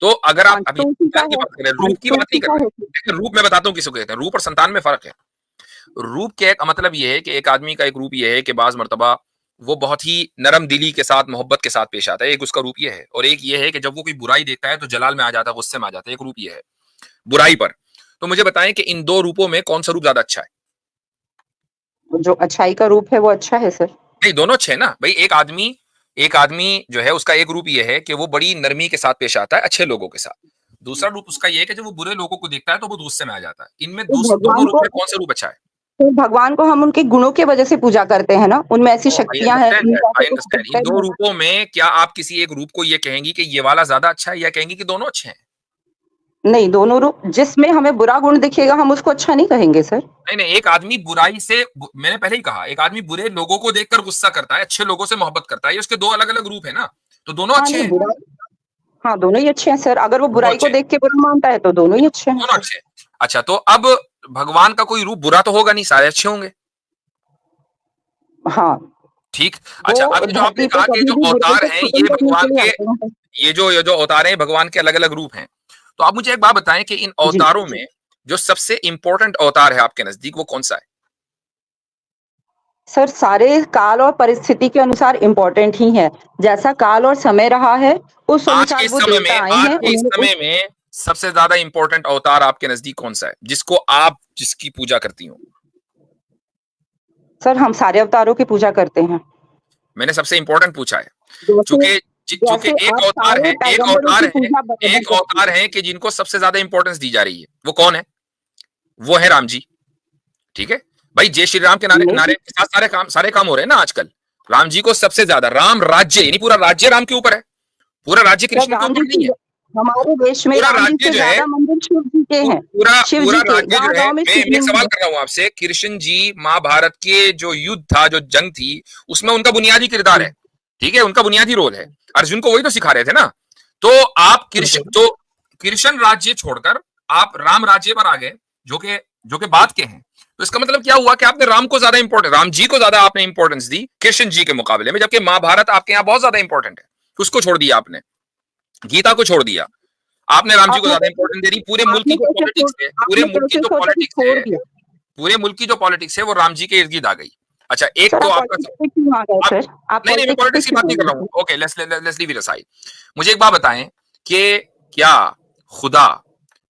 तो अगर आप 5 अभी तो उसी का संतान की है, बात कर रहे हैं, 5 रूप की तो बात उसी नहीं कर का रहे है। हैं। देखिए रूप मैं बताता हूँ किसको कहते हैं। रूप और संतान में फर्क है। रूप के एक मतलब ये है कि एक आदमी का एक रूप ये है कि बाज मर्तबा वो बहुत ही नरम दिली के साथ मोहब्बत के साथ पेश आता है, एक उसका रूप ये है। और एक ये है कि जब वो कोई बुराई देखता है तो जलाल में आ जाता है, गुस्से में आ जाता है, एक रूप ये है बुराई पर। तो मुझे बताएं कि इन दो रूपों में कौन सा रूप ज्यादा अच्छा है? जो अच्छाई का रूप है वो अच्छा है सर। नहीं, दोनों अच्छे हैं ना भाई। एक आदमी जो है उसका एक रूप ये है कि वो बड़ी नरमी के साथ पेश आता है अच्छे लोगों के साथ। दूसरा रूप उसका ये है कि जब वो बुरे लोगों को देखता है तो वो गुस्से में आ जाता है। इनमें तो दोनों रूप में कौन सा रूप अच्छा है? भगवान को हम उनके गुणों की वजह से पूजा करते हैं ना, उनमें ऐसी आई शक्तियाँ हैं, अंडरस्टैंड दैट, उनका आई तो कुछ अंडरस्टैंड। इन बेहतर दो है। रूपों में क्या आप किसी एक रूप को ये कहेंगी कि ये वाला ज्यादा अच्छा है, या कहेंगी कि दोनों अच्छे हैं? नहीं, दोनों रूप जिसमें हमें बुरा गुण दिखेगा हम उसको अच्छा नहीं कहेंगे सर। नहीं नहीं, एक आदमी बुराई से, मैंने पहले ही कहा, एक आदमी बुरे लोगों को देखकर गुस्सा करता है, अच्छे लोगों से मोहब्बत करता है, ये उसके दो अलग अलग रूप है ना। तो दोनों हाँ, अच्छे नहीं हैं। बुरा हाँ, दोनों ही अच्छे हैं सर, अगर वो दोनों बुराई को अच्छे हैं। देख के बुरा मानता है तो दोनों ही अच्छे हैं दोनों सर। अच्छे हैं। अच्छा, तो अब भगवान का कोई रूप बुरा तो होगा नहीं, सारे अच्छे होंगे। हाँ, ठीक। अच्छा, वो अब ये जो आपने धरती पे कहा कि कभी जो भी बुराई अवतार को हैं खत्म ये करने के भगवान लिए के, आते हैं। ये जो अवतार हैं भगवान के अलग अलग रूप हैं। तो आप मुझे एक बात बताएं कि इन जी, अवतारों में जो सबसे इंपॉर्टेंट अवतार है आपके नजदीक वो कौन सा है? सर सारे काल और परिस्थिति के अनुसार इम्पोर्टेंट ही हैं। जैसा काल और समय रहा है, उस आज के अनुसार इस वो समय देवता में, आए आज हैं, के इस उन्होंने उस समय में सबसे ज्यादा इंपॉर्टेंट अवतार आपके नजदीक कौन सा है जिसको आप, जिसकी पूजा करती हो? सर हम सारे अवतारों की पूजा करते हैं। मैंने सबसे इंपॉर्टेंट पूछा है। जैसे चूंकि चूंकि जैसे एक आप अवतार है, सारे पैगंबरों की पूजा बराबर एक करती अवतार हैं। है कि जिनको सबसे ज्यादा इंपॉर्टेंस दी जा रही है, वो कौन है? वो है राम जी। ठीक है भाई, जय श्री राम के नारे नारे नहीं, के साथ सारे काम हो रहे हैं ना आजकल। राम जी को सबसे ज्यादा, राम राज्य यानी पूरा राज्य राम के ऊपर है, पूरा राज्य सर कृष्ण के राम जी ऊपर नहीं है। से हमारे देश में पूरा राम जी राज्य से जो है, ज़्यादा मंदिर शिव जी के हैं। पूरा शिव पूरा जी के राज्य जो है, गाँव-गाँव में मैं एक शिवलिंग सवाल है। कर रहा हूं आपसे। कृष्ण जी महाभारत के जो युद्ध था, जो जंग थी, उसमें उनका बुनियादी किरदार है। ठीक है, उनका बुनियादी रोल है। अर्जुन को वही तो सिखा रहे थे ना। तो आप कृष्ण राज्य छोड़कर आप राम राज्य पर आ गए, जो के बाद के हैं। तो इसका मतलब क्या हुआ कि आपने राम को ज्यादा इंपॉर्टेंस, राम जी को ज्यादा आपने इंपॉर्टेंस दी कृष्ण जी के मुकाबले में, जबकि महाभारत आपके यहाँ बहुत ज्यादा इंपॉर्टेंट है। उसको छोड़ दिया आपने, गीता को छोड़ दिया आपने, राम जी को आपने ज्यादा कैसे इंपॉर्टेंस दे दी। पूरे मुल्क की जो पॉलिटिक्स है, पूरे आपने मुल्क की कैसे जो सोचा कि पॉलिटिक्स छोड़ है, दिया? पूरे मुल्क की जो पॉलिटिक्स है वो राम जी के इर्द गिर्द आ गई। अच्छा, एक सर तो आप आपका, पॉलिटिक्स पे क्यों आ गए आप, सर? आप नहीं नहीं, मैं पॉलिटिक्स पे पॉलिटिक्स की क्यों बात आ नहीं कर रहा गए हूँ। Sir? Okay, let's leave it aside. मुझे एक बात बताएं कि क्या खुदा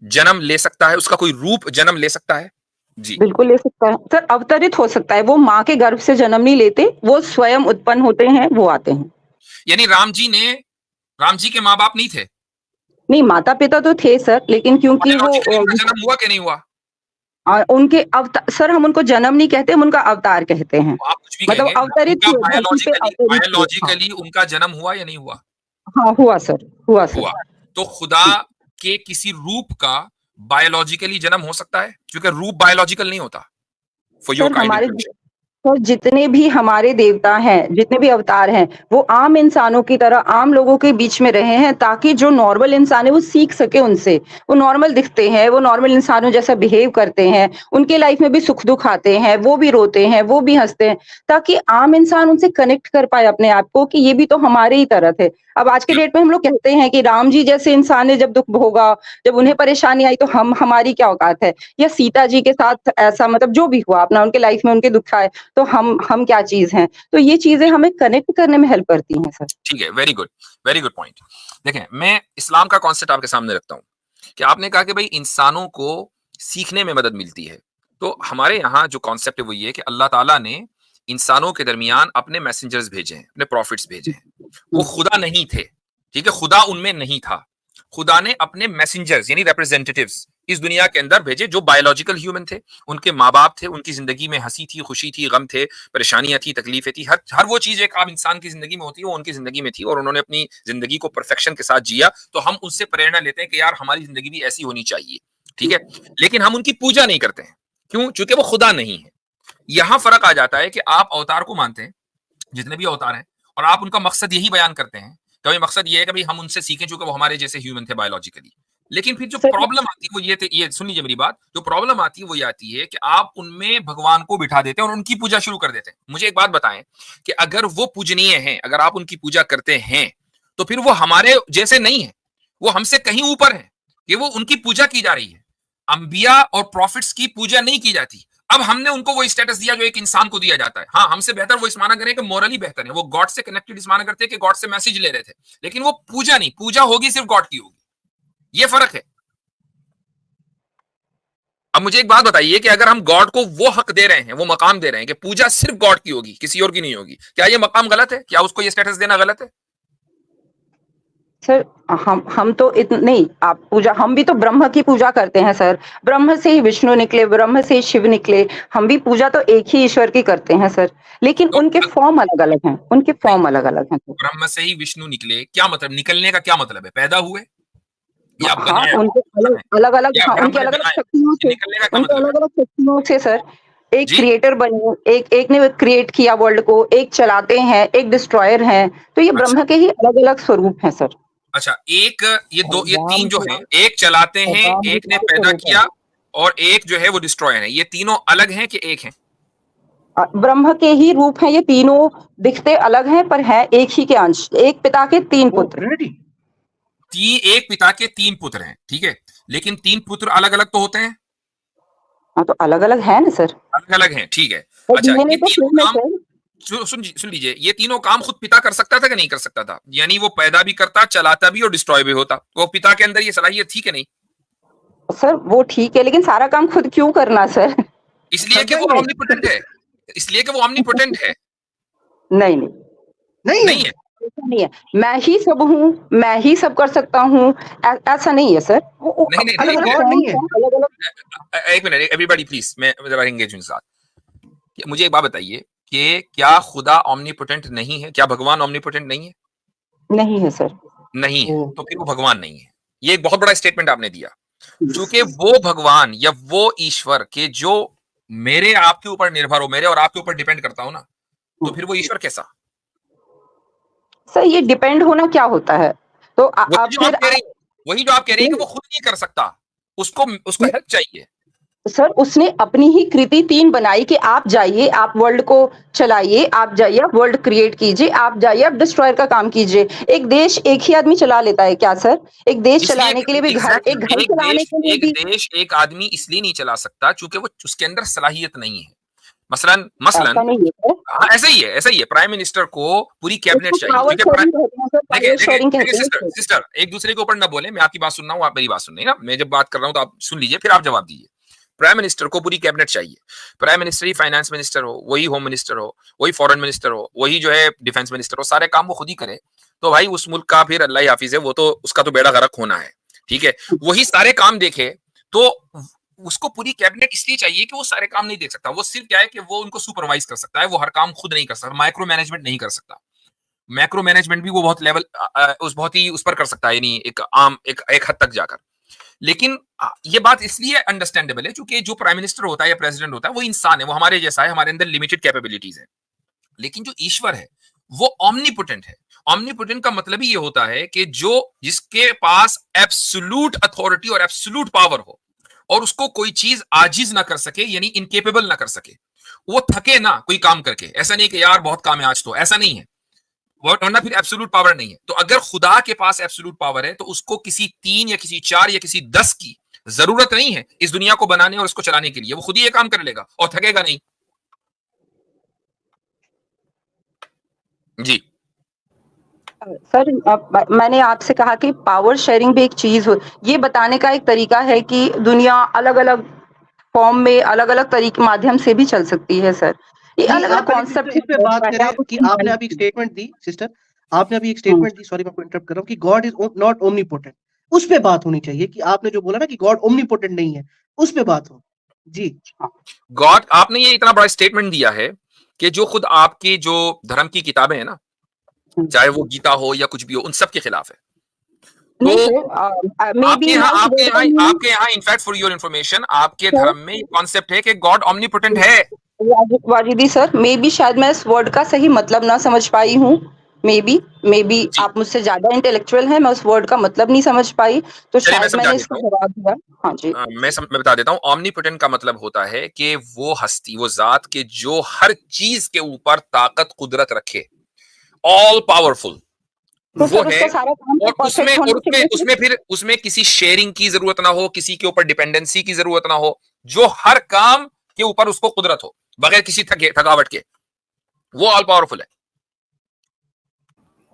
जन्म ले सकता है, उसका कोई रूप जन्म ले सकता है? जी। बिल्कुल ले सकता है। सर अवतरित हो सकता है, वो माँ के गर्भ से जन्म नहीं लेते, वो स्वयं उत्पन्न होते हैं, वो आते हैं। यानी राम जी के माँ बाप नहीं थे? नहीं माता-पिता तो थे सर, लेकिन क्योंकि वो बायोलॉजिकली उनका जन्म हुआ कि नहीं हुआ? उनके सर हम उनको जन्म नहीं कहते, हम उनका अवतार कहते हैं। तो आप कुछ भी मतलब कहेंगे, अवतरित उनका हुए, धरती पे बायोलॉजिकली अवतरित हुए। हाँ, बायोलॉजिकली उनका जन्म हुआ या नहीं हुआ? हाँ, हुआ सर, हुआ हुआ। सर। तो खुदा के किसी रूप का बायोलॉजिकली जन्म हो सकता है, क्योंकि रूप बायोलॉजिकल नहीं होता। फॉर योर सर काइंड हमारे इंफॉर्मेशन। सर जितने भी हमारे देवता हैं, जितने भी अवतार हैं, वो आम इंसानों की तरह आम लोगों के बीच में रहे हैं ताकि जो नॉर्मल इंसान है वो सीख सके उनसे। वो नॉर्मल दिखते हैं, वो नॉर्मल इंसानों जैसा बिहेव करते हैं, उनके लाइफ में भी सुख-दुःख आते हैं, वो भी रोते हैं, वो भी हँसते हैं, ताकि आम इंसान उनसे कनेक्ट कर पाए अपने आप को कि ये भी तो हमारे ही तरह थे। अब आज के डेट में हम लोग कहते हैं कि राम जी जैसे इंसान ने जब दुःख भोगा, जब उन्हें परेशानी आई तो हमारी क्या औकात है? या सीता जी के साथ ऐसा मतलब जो भी हुआ अपना उनके लाइफ में उनके दुःख आए, तो हम क्या चीज़ हैं? तो ये चीज़ें हमें कनेक्ट करने में हेल्प करती हैं सर। ठीक है, वेरी गुड पॉइंट। देखें, मैं इस्लाम का कॉन्सेप्ट आपके सामने रखता हूँ कि आपने कहा कि भाई इंसानों को सीखने में मदद मिलती है। तो हमारे यहाँ जो कॉन्सेप्ट है वो ये है कि अल्लाह ताला ने इंसानों के दरमियान अपने मैसेंजर्स भेजे हैं, अपने प्रॉफिट्स भेजे हैं। वो खुदा नहीं थे। ठीक है, खुदा उनमें नहीं था। खुदा ने अपने मैसेंजर्स यानी रिप्रेजेंटेटिव्स इस दुनिया के अंदर भेजे जो बायोलॉजिकल ह्यूमन थे। उनके माँ बाप थे, उनकी जिंदगी में हंसी थी, खुशी थी, गम थे, परेशानियां थी, तकलीफें थी, हर वो चीज एक आम इंसान की जिंदगी में होती है, वो उनकी जिंदगी में थी और उन्होंने अपनी जिंदगी को परफेक्शन के साथ जिया। तो हम उससे प्रेरणा लेते हैं कि यार हमारी जिंदगी भी ऐसी होनी चाहिए। ठीक है, लेकिन हम उनकी पूजा नहीं करते हैं। क्यों? चूंकि वो खुदा नहीं है। यहां फर्क आ जाता है कि आप अवतार को मानते हैं, जितने भी अवतार हैं, और आप उनका मकसद यही बयान करते हैं कि भाई मकसद ये है कि भाई हम उनसे सीखें, चूंकि वो हमारे जैसे ह्यूमन थे बायोलॉजिकली। लेकिन फिर जो सर प्रॉब्लम आती है वो ये सुन लीजिए मेरी बात, जो प्रॉब्लम आती है वो ये आती है कि आप उनमें भगवान को बिठा देते हैं और उनकी पूजा शुरू कर देते हैं। मुझे एक बात बताएं कि अगर वो पूजनीय हैं, अगर आप उनकी पूजा करते हैं, तो फिर वो हमारे जैसे नहीं है, वो हमसे कहीं ऊपर है कि वो उनकी पूजा की जा रही है। अंबिया और प्रॉफिट्स की पूजा नहीं की जाती। अब हमने उनको वो स्टेटस दिया जो एक इंसान को दिया जाता है। हाँ, हमसे बेहतर वो इस माना करें कि मोरली बेहतर है, वो गॉड से कनेक्टेड इस माना करते हैं कि गॉड से मैसेज ले रहे थे, लेकिन वो पूजा नहीं, पूजा होगी सिर्फ गॉड की होगी। ये फर्क है। अब मुझे एक बात बताइए कि अगर हम गॉड को वो हक दे रहे हैं, वो मकाम दे रहे हैं कि पूजा सिर्फ गॉड की होगी, किसी और की नहीं होगी, क्या ये मकाम गलत है? क्या उसको ये स्टेटस देना गलत है? सर हम तो नहीं, आप पूजा, हम भी तो ब्रह्म की पूजा करते हैं सर। ब्रह्म से ही विष्णु निकले, ब्रह्म से ही शिव निकले। हम भी पूजा तो एक ही ईश्वर की करते हैं सर, लेकिन तो उनके फॉर्म अलग अलग हैं, उनके फॉर्म अलग अलग हैं। ब्रह्म से ही विष्णु निकले, क्या मतलब? निकलने का क्या मतलब है? पैदा हुए या हाँ, बने? उनके अलग अलग, या हाँ, ब्रह्म उनके ने अलग अलग बनाए? शक्तियों से, निकलने का क्या उनके मतलब है? अलग अलग शक्तियों से सर। एक जी, क्रिएटर बने, एक ने क्रिएट किया वर्ल्ड को, एक चलाते हैं, एक डिस्ट्रॉयर हैं। तो ये अच्छा, ब्रह्म के ही अलग अलग स्वरूप हैं सर। अच्छा। एक ये भगवान तीन जो तो हैं, एक चलाते हैं, भगवान भी एक ने तो पैदा स्वरूप है। किया और एक जो है वो डिस्ट्रॉयर है। ये तीनों अलग हैं कि एक हैं? ब्रह्म के ही रूप हैं ये तीनों, दिखते अलग हैं पर हैं एक ही के अंश, एक पिता के तीन ओ पुत्र। ट्रिनिटी। एक पिता के तीन पुत्र हैं, ठीक है, लेकिन तीन पुत्र अलग अलग तो होते हैं, हाँ, तो अलग अलग है ना सर, अलग अलग हैं, ठीक है। और अच्छा, डीएनए ये तो तीनों सेम है काम सर। सुन लीजिए, ये तीनों काम खुद पिता कर सकता था कि नहीं कर सकता था? यानी वो पैदा भी करता, चलाता भी और डिस्ट्रॉय भी होता। वो पिता के अंदर ये सलाहियत थी कि नहीं? सर वो ठीक है, लेकिन सारा काम खुद क्यों करना सर? इसलिए कि करता वो ही है। ऑमनीपोटेंट है, इसलिए कि वो ऑमनीपोटेंट है। नहीं नहीं, नहीं है। नहीं है? ऐसा नहीं है। मैं ही सब हूँ, मैं ही सब कर सकता हूँ, ऐसा नहीं है सर। वो नहीं नहीं अलग नहीं, अलग मैं गॉड नहीं फॉर्म्स है। हैं, अलग अलग। एक मिनट, एवरीबॉडी प्लीज, मैं जरा एंगेज हूं साथ। मुझे एक बात बताइए कि क्या खुदा ऑमनीपोटेंट नहीं है? क्या भगवान ऑमनीपोटेंट नहीं है? नहीं है सर। नहीं है, ओ तो फिर वो भगवान नहीं है। ये एक बहुत बड़ा स्टेटमेंट आपने दिया। चूंकि वो भगवान या वो ईश्वर के जो मेरे आपके ऊपर निर्भर हो, मेरे और आपके ऊपर डिपेंड करता हो ना, तो फिर वो ईश्वर कैसा? सर ये डिपेंड होना क्या होता है? तो वही आप जो आप फिर कह रही आप, हैं, वही जो आप कह रही हैं कि वो खुद नहीं कर सकता, उसको उसको हेल्प चाहिए। सर उसने अपनी ही कृति 3 बनाई कि आप जाइए, आप वर्ल्ड को चलाइए, आप जाइए, आप वर्ल्ड क्रिएट कीजिए, आप जाइए, आप डिस्ट्रॉयर का काम कीजिए। एक देश एक ही आदमी चला लेता है क्या सर? एक देश इसलिए चलाने के लिए भी एक घर चलाने के लिए एक भी देश एक आदमी इसलिए नहीं चला सकता क्योंकि वो उसके अंदर सलाहियत नहीं है। मसलन ऐसा मसलन नहीं है सर। हाँ, ऐसा ही है, ऐसा ही है। प्राइम मिनिस्टर को पूरी कैबिनेट उसको चाहिए पावर क्योंकि शेयरिंग कहते हैं सर, देखिए पावर देखिए शेयरिंग देखिए कहते हैं सिस्टर इसको। सिस्टर, एक दूसरे के ऊपर ना बोले। मैं आपकी बात सुन रहा हूँ, आप मेरी बात सुन रही हैं ना। मैं जब बात कर रहा हूँ तो आप सुन लीजिए, फिर आप जवाब दीजिए। प्राइम मिनिस्टर को पूरी कैबिनेट चाहिए। प्राइम मिनिस्टर ही फाइनेंस मिनिस्टर हो, वही होम मिनिस्टर हो, वही फॉरेन मिनिस्टर हो, वही जो है डिफेंस मिनिस्टर हो, सारे काम वो खुद ही करे, तो भाई उस मुल्क का फिर अल्लाह ही हाफिज है, वो तो उसका तो बेड़ा गर्क होना है, ठीक है। वही सारे काम देखे तो उसको पूरी कैबिनेट इसलिए चाहिए कि वो सारे काम नहीं देख सकता। वो सिर्फ क्या है कि वो उनको सुपरवाइज कर सकता है, वो हर काम खुद नहीं कर सकता, माइक्रो मैनेजमेंट नहीं कर सकता। मैक्रो मैनेजमेंट भी वो बहुत लेवल उस बहुत ही उस पर कर सकता है, यानी एक आम एक हद तक जाकर। लेकिन ये बात इसलिए अंडरस्टैंडेबल है क्योंकि जो प्राइम मिनिस्टर होता है या प्रेसिडेंट होता है वो इंसान है, वो हमारे जैसा है, हमारे अंदर लिमिटेड कैपेबिलिटीज है। लेकिन जो ईश्वर है वो ऑमनीपोटेंट है। ऑमनीपोटेंट का मतलब ही ये होता है कि जो जिसके पास एब्सोल्यूट अथॉरिटी और एब्सोल्यूट पावर हो और उसको कोई चीज आजिज ना कर सके, यानी इनकेपेबल ना कर सके, वो थके ना कोई काम करके। ऐसा नहीं कि यार बहुत काम है आज, तो ऐसा नहीं है, वरना फिर एब्सोल्यूट पावर नहीं है। तो अगर खुदा के पास एब्सोल्यूट पावर है तो उसको किसी 3 या किसी 4 या किसी 10 की जरूरत नहीं है इस दुनिया को बनाने और इसको चलाने के लिए। वो खुद ही ये काम कर लेगा और थकेगा नहीं। जी सर मैंने आपसे कहा कि पावर शेयरिंग भी एक चीज हो, ये बताने का एक तरीका है कि दुनिया अलग अलग फॉर्म में, अलग अलग तरीके माध्यम से भी चल सकती है सर। ये नहीं, अलग अलग आप पहले कॉन्सेप्ट इस पे बात करें कि आपने अभी एक स्टेटमेंट दी सिस्टर, आपने अभी एक स्टेटमेंट दी, सॉरी मैं आपको इंटरप्ट कर रहा हूँ, कि गॉड इज नॉट ओमनीपोटेंट। उस पे बात होनी चाहिए कि आपने जो बोला ना कि गॉड ओमनीपोटेंट नहीं है, उस पे बात हो। जी गॉड, आपने ये इतना बड़ा स्टेटमेंट दिया है कि जो खुद आपकी जो धर्म की किताबें हैं ना, चाहे वो गीता हो या कुछ भी हो, उन सब के खिलाफ है। तो आपके यहाँ इनफैक्ट फॉर योर इंफॉर्मेशन, आपके धर्म में कॉन्सेप्ट है कि गॉड ऑमनीपोटेंट है। वाजिदी सर, मे बी शायद मैं इस वर्ड का सही मतलब ना समझ पाई हूँ, मे बी जी। आप मुझसे ज्यादा इंटेलेक्चुअल हैं, मैं उस वर्ड का मतलब नहीं समझ पाई, तो चलिए मैं शायद समझा मैंने देता इसको हूँ। जवाब दिया। हाँ जी। मैं बता देता हूँ। ऑमनीपोटेंट का मतलब होता है कि वो हस्ती, वो जात के जो हर चीज के ऊपर ताकत कुदरत रखे, ऑल पावरफुल तो वो सर है। उसका सारा काम तो और उसमें परफेक्ट और होना उसमें चाहिए फिर? उसमें फिर उसमें किसी शेयरिंग की जरूरत ना हो, किसी के ऊपर डिपेंडेंसी की जरूरत ना हो, जो हर काम के ऊपर उसको कुदरत हो बगैर किसी थकावट के, वो ऑल पावरफुल है।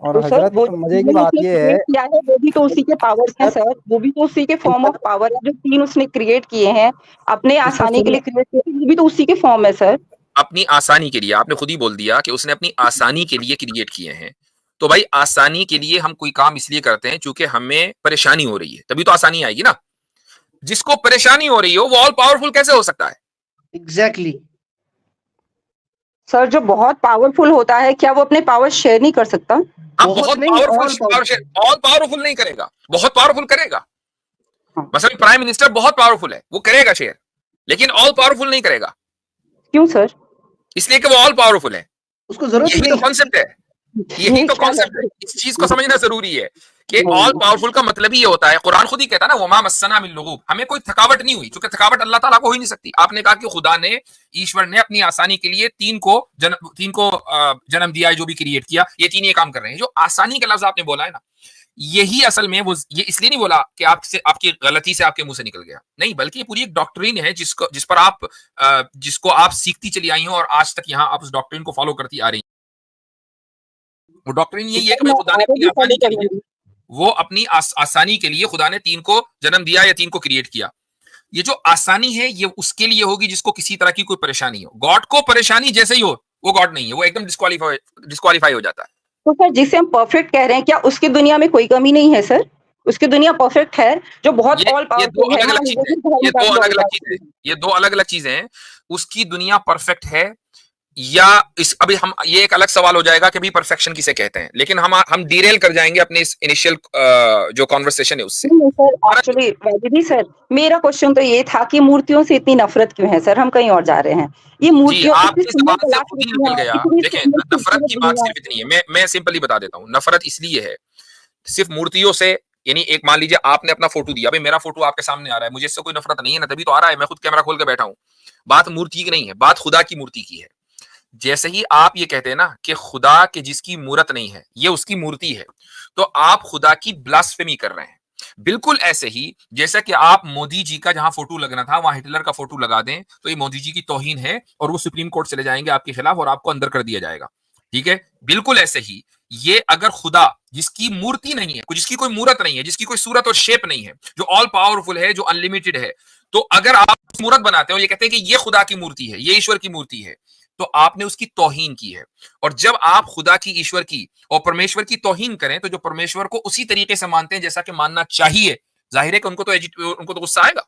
और तो सर हजरत वो जो मजे की 3 बात उसने ये क्रिएट है किया है वो भी तो उसी के पावर्स हैं सर, सर, वो भी तो उसी के फॉर्म ऑफ पावर है, जो 3 उसने क्रिएट किए हैं, अपने सिस्टर आसानी के सुनिए, लिए क्रिएट किए हैं, वो भी तो उसी के फॉर्म है सर। अपनी आसानी के लिए, आपने खुद ही बोल दिया कि उसने अपनी आसानी के लिए क्रिएट किए हैं। तो भाई आसानी के लिए हम कोई काम इसलिए करते हैं क्योंकि हमें परेशानी हो रही है, तभी तो आसानी आएगी ना। जिसको परेशानी हो रही हो वो ऑल पावरफुल कैसे हो सकता है? एग्जैक्टली। सर जो बहुत पावरफुल होता है, क्या वो अपने पावर शेयर नहीं कर सकता? हाँ, बहुत बहुत नहीं, powerful all powerful. All powerful नहीं करेगा, बहुत पावरफुल करेगा। हाँ, मसलन प्राइम मिनिस्टर बहुत पावरफुल है, वो करेगा शेयर, लेकिन ऑल पावरफुल नहीं करेगा, क्यों सर? इसलिए कि वो ऑल पावरफुल है। उसको जरूरत ही यही तो नहीं है। कॉन्सेप्ट है, यही ये तो क्या कॉन्सेप्ट है। लॉजिक इस चीज को समझना जरूरी है कि ऑल नहीं, पावरफुल का मतलब ही ये होता है। कुरान खुद ही कहता है ना, वमा मस्सना मिन लुगूब, हमें कोई थकावट नहीं हुई, क्योंकि थकावट अल्लाह ताला को हो ही नहीं सकती। आपने कहा कि खुदा ने, ईश्वर ने अपनी आसानी के लिए तीन को जन्म दिया है, जो भी क्रिएट किया, ये तीन ये काम कर रहे हैं। जो आसानी का लफ्ज आपने बोला है ना, यही असल में वो, ये इसलिए नहीं बोला कि आपसे, आपकी गलती से आपके मुंह से निकल गया, नहीं, बल्कि ये पूरी एक डॉक्ट्रिन है जिस पर आप जिसको आप सीखती चली आई हो और आज तक यहाँ आप उस डॉक्ट्रिन को फॉलो करती आ रही हैं। वो डॉक्ट्रिन यही है सर कि भाई मैं खुदा ने आगे अपनी भी फॉलो आसानी के लिए, करूंगी। वो अपनी आसानी के लिए खुदा ने तीन को जन्म दिया या तीन को क्रिएट किया। ये जो आसानी है ये उसके लिए होगी जिसको किसी तरह की कोई परेशानी हो। गॉड को परेशानी जैसे ही हो, वो गॉड नहीं है, वो एकदम डिस्क्वालीफाई हो जाता है। तो सर जिसे हम परफेक्ट कह रहे हैं, क्या उसकी दुनिया में कोई कमी नहीं है सर? उसकी दुनिया परफेक्ट है, जो बहुत ये ऑल ये दो पावरफुल है। अलग हाँ, अलग चीजें हैं, वही धर्म ये का दो भी अलग ऑल अलग चीजें हैं, पावरफुल है। ये दो अलग अलग चीजें हैं। उसकी दुनिया परफेक्ट है, या इस, अभी हम, ये एक अलग सवाल हो जाएगा कि भी परफेक्शन किसे कहते हैं, लेकिन हम डिरेल कर जाएंगे अपने इस इनिशियल जो कॉन्वर्सेशन है उससे। नहीं सर, परंतु एक्चुअली वैसे सर, मेरा क्वेश्चन तो ये था कि मूर्तियों से इतनी नफरत क्यों है सर? हम कहीं और जा रहे हैं। ये जी, मूर्तियों, इतनी आपकी सुंदर जबान से खुद ही निकल कलाकृतियां, गया। इतनी देखें, सुंदर नफरत खूबसूरत की बात दुनिया। सिर्फ इतनी है, मैं सिंपली बता देता हूँ। नफरत इसलिए है सिर्फ मूर्तियों से, यानी एक मान लीजिए आपने अपना फोटो दिया, भाई मेरा फोटो आपके सामने आ रहा है, मुझे इससे कोई नफरत नहीं है ना, तभी तो आ रहा है, मैं खुद कैमरा खोल के बैठा हूँ। बात मूर्ति की नहीं है, बात खुदा की मूर्ति की है। जैसे ही आप ये कहते हैं ना कि खुदा के जिसकी मूरत नहीं है ये उसकी मूर्ति है, तो आप खुदा की ब्लास्फेमी कर रहे हैं। बिल्कुल ऐसे ही जैसा कि आप मोदी जी का जहां फोटो लगना था वहां हिटलर का फोटो लगा दें, तो ये मोदी जी की तौहीन है और वो सुप्रीम कोर्ट चले जाएंगे आपके खिलाफ और आपको अंदर कर दिया जाएगा। ठीक है, बिल्कुल ऐसे ही ये, अगर खुदा जिसकी मूर्ति नहीं है, जिसकी कोई मूरत नहीं है, जिसकी कोई सूरत और शेप नहीं है, जो ऑल पावरफुल है, जो अनलिमिटेड है, तो अगर आप मूरत बनाते हो, ये कहते हैं कि ये खुदा की मूर्ति है, ये ईश्वर की मूर्ति है, तो आपने उसकी तौहीन की है। और जब आप खुदा की, ईश्वर की और परमेश्वर की तौहीन करें, तो जो परमेश्वर को उसी तरीके से मानते हैं जैसा कि मानना चाहिए, जाहिर है कि उनको तो गुस्सा आएगा।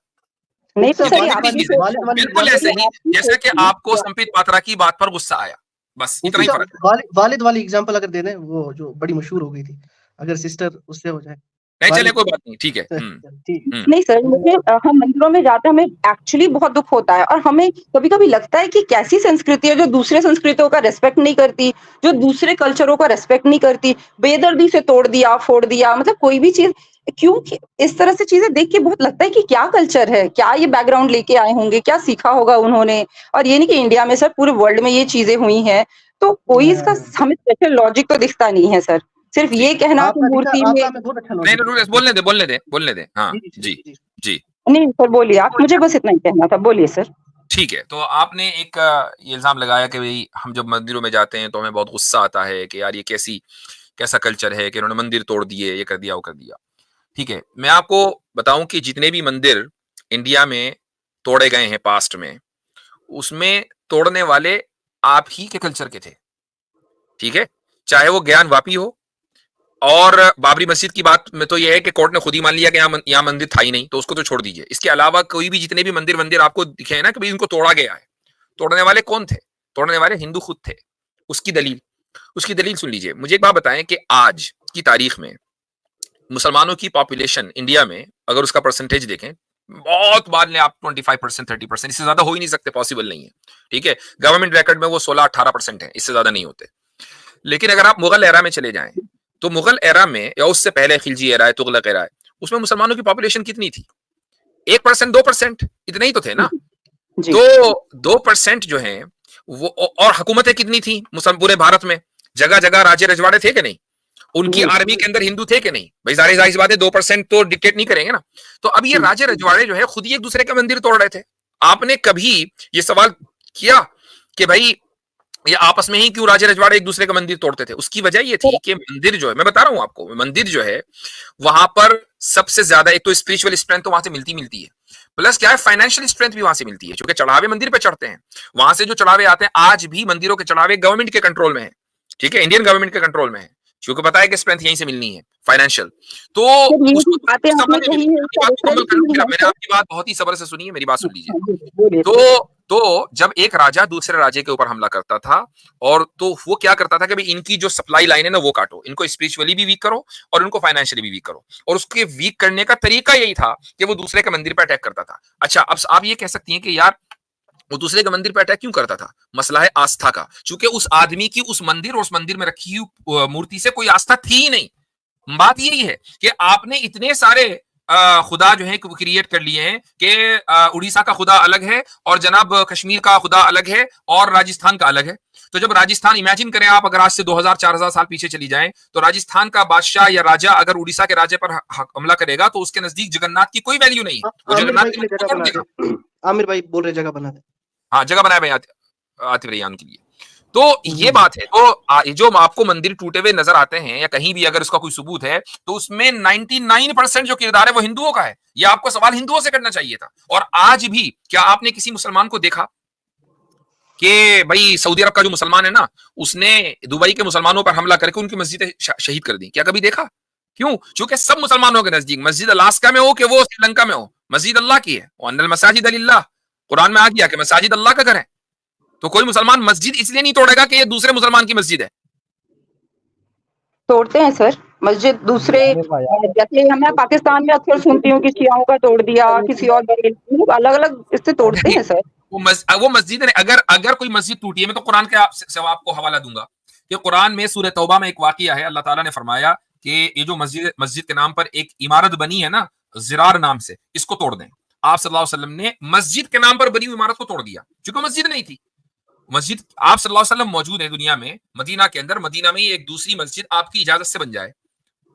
नहीं तो ये सर तो ये सीधी आपकी चीज है। सोच है। बिल्कुल ऐसे ये ही आपकी जैसे सोच कि है आपको जो संबित पात्रा की बात पर गुस्सा आया, बस इतना ही मुफ्ती फर्क साहब, वालिद वालिद वाली एग्जांपल अगर दे दें, वो जो बड़ी मशहूर हो गई थी, अगर सिस्टर उससे हो जाए। है। नहीं चले, वालिद कोई बात नहीं, ठीक है। ठीक। नहीं सर, मुझे हम मंदिरों में जाते हैं, हमें एक्चुअली बहुत दुख होता है और हमें कभी-कभी लगता है कि कैसी संस्कृति है जो दूसरे संस्कृतियों का रिस्पेक्ट नहीं करती, जो दूसरे कल्चरों का रिस्पेक्ट नहीं करती, बेदर्दी से तोड़ दिया, फोड़ दिया, मतलब कोई भी चीज़ क्यों इस तरह से चीज़ें देख के बहुत लगता है कि क्या कल्चर है? क्या ये बैकग्राउंड लेके आए होंगे? क्या सीखा होगा उन्होंने? और ये नहीं कि इंडिया में सर, पूरे वर्ल्ड में ये चीज़ें हुई हैं, तो कोई इसका हमें स्पेशल लॉजिक तो दिखता नहीं है सर। सिर्फ जी, ये कहना कि मूर्ति में आपका हमें बहुत अच्छा नहीं लॉजिक नहीं, दिखता है। बोलने दे, हाँ जी, जी, जी जी, जी। जी। नहीं सर बोलिए आप, मुझे बस इतना ही कहना था, बोलिए सर। ठीक है, तो आपने एक ये इल्जाम लगाया कि भाई हम जब मंदिरों में जाते हैं तो हमें बहुत गुस्सा आता है कि यार ये कैसा कल्चर है कि इन्होंने मंदिर तोड़ दिए, ये कर दिया, वो कर दिया। ठीक है, मैं आपको बताऊं कि जितने भी मंदिर इंडिया में तोड़े गए हैं पास्ट में, उसमें तोड़ने वाले आप ही के कल्चर के थे। ठीक है, चाहे वो ज्ञान वापी हो, और बाबरी मस्जिद की बात में तो यह है कि कोर्ट ने खुद ही मान लिया कि यहाँ मंदिर था ही नहीं, तो उसको तो छोड़ दीजिए। इसके अलावा कोई भी जितने भी मंदिर आपको दिखे हैं ना कि भाई इनको तोड़ा गया है, तोड़ने वाले कौन थे? तोड़ने वाले हिंदू खुद थे। उसकी दलील सुन लीजिए। मुझे एक बात बताएं कि आज की तारीख में मुसलमानों की पॉपुलेशन इंडिया में, अगर उसका परसेंटेज देखें, बहुत बाद में आप 25%, 30%, इससे ज्यादा हो ही नहीं सकते, पॉसिबल नहीं है। ठीक है, गवर्नमेंट रिकॉर्ड में वो 16-18% है, इससे ज्यादा नहीं होते। लेकिन अगर आप मुगल एरा में चले जाएं, तो मुगल एरा में या उससे पहले खिलजी एरा है, तुगलक एरा है, उसमें मुसलमानों की पॉपुलेशन कितनी थी? 1%, 2%, इतने ही तो थे ना। जी तो 2% जो है वो, और हुकूमतें कितनी थी मुसलमान पूरे भारत में? जगह जगह राजे रजवाड़े थे कि नहीं? उनकी जी आर्मी के अंदर हिंदू थे कि नहीं? भाई सारी जाहिर सी बात है, 2% तो डिक्टेट नहीं करेंगे ना। तो अब ये राजे रजवाड़े जो है खुद ही एक दूसरे के मंदिर तोड़ रहे थे। आपने कभी ये सवाल किया कि भाई ये आपस में ही क्यों राजे रजवाड़े एक दूसरे का मंदिर तोड़ते थे? उसकी वजह ये थी कि मंदिर जो है, मैं बता रहा हूं आपको, मंदिर जो है वहां पर सबसे ज्यादा एक तो स्पिरिचुअल स्ट्रेंथ तो वहां से मिलती है, प्लस क्या है, फाइनेंशियल स्ट्रेंथ भी वहां से मिलती है, क्योंकि चढ़ावे मंदिर पे चढ़ते हैं। वहां से जो चढ़ावे आते हैं, आज भी मंदिरों के चढ़ावे गवर्नमेंट के कंट्रोल में है, ठीक है, इंडियन गवर्नमेंट के कंट्रोल में है, क्योंकि पता है कि स्ट्रेंथ यहीं से मिलनी है, फाइनेंशियल। तो सर, ये उसको जो बातें आपने समझ में कही है अपनी इसका बात मुकम्मल रेफरेंस करना, नहीं है मैंने सर। आपकी बात बहुत ही सब्र से सुनिए, मेरी बात सुन लीजिए। हाँ जी, बोलिए सर। तो जब एक राजा दूसरे राजे के ऊपर हमला करता था, और तो वो क्या करता था कि भाई इनकी जो सप्लाई लाइन है ना वो काटो, इनको स्पिरिचुअली भी वीक करो और इनको फाइनेंशियली भी वीक करो, और उसके वीक करने का तरीका यही था कि वो दूसरे के मंदिर पर अटैक करता था। अच्छा, अब आप ये कह सकती हैं कि यार वो दूसरे के मंदिर पर अटैक क्यों करता था? मसला है आस्था का, क्योंकि उस आदमी की उस मंदिर और उस मंदिर में रखी हुई मूर्ति से कोई आस्था थी ही नहीं। बात यही है कि आपने इतने सारे खुदा जो है क्रिएट कर लिए हैं कि उड़ीसा का खुदा अलग है और जनाब कश्मीर का खुदा अलग है और राजस्थान का अलग है। तो जब राजस्थान, इमेजिन करें आप, अगर आज से 2000-4000 साल पीछे चली जाएं, तो राजस्थान का बादशाह या राजा अगर उड़ीसा के राजे पर हमला करेगा तो उसके नजदीक जगन्नाथ की कोई वैल्यू नहीं है, वो आमिर जगन्नाथ भाई के के लिए मंदिर को जगह तोड़ बना देगा। दे। आमिर भाई बोल रहे जगह बना दे। हाँ, जगह बनाए भाई आतिफ रैयान के लिए। तो ये बात है। तो ये जो आपको मंदिर टूटे हुए नजर आते हैं या कहीं भी अगर इसका कोई सबूत है, तो उसमें 99% जो किरदार है वो हिंदुओं का है। ये आपको सवाल हिंदुओं से करना चाहिए था। और आज भी क्या आपने किसी मुसलमान को देखा कि भाई सऊदी अरब का जो मुसलमान है ना, उसने दुबई के मुसलमानों पर हमला करके उनकी मस्जिदें शहीद कर दी? क्या कभी देखा? क्यों? क्योंकि सब मुसलमानों के नजदीक मस्जिद अलास्का में हो कि वो श्रीलंका में हो, मस्जिद अल्लाह की है। वअन्नल मसाजिद लिल्लाह, कुरान में आ गया कि मसाजिद अल्लाह का घर है। तो कोई मुसलमान मस्जिद इसलिए नहीं तोड़ेगा कि ये दूसरे मुसलमान की मस्जिद है। तोड़ते हैं सर मस्जिद दूसरे। आमिर भाई आप जैसे मैं पाकिस्तान में अक्सर सुनती हूँ कि शियाओं का तोड़ दिया, किसी और लोग अलग अलग इससे तोड़ते नहीं, हैं सर। वो मस्जिद नहीं। अगर अगर कोई मस्जिद टूटी है, मैं तो कुरान के से आपको हवाला दूंगा कि कुरान में सूरह तौबा में एक वाकया है, अल्लाह ताला ने फरमाया कि ये जो मस्जिद मस्जिद के नाम पर एक इमारत बनी है ना, जिरार नाम से, इसको तोड़ दें। आप सल्लल्लाहु अलैहि वसल्लम ने मस्जिद के नाम पर बनी हुई इमारत को तोड़ दिया, क्योंकि मस्जिद नहीं थी। मस्जिद, आप सल्लल्लाहु अलैहि वसल्लम मौजूद है दुनिया में, मदीना के अंदर, मदीना में ही एक दूसरी मस्जिद आपकी इजाजत से बन जाए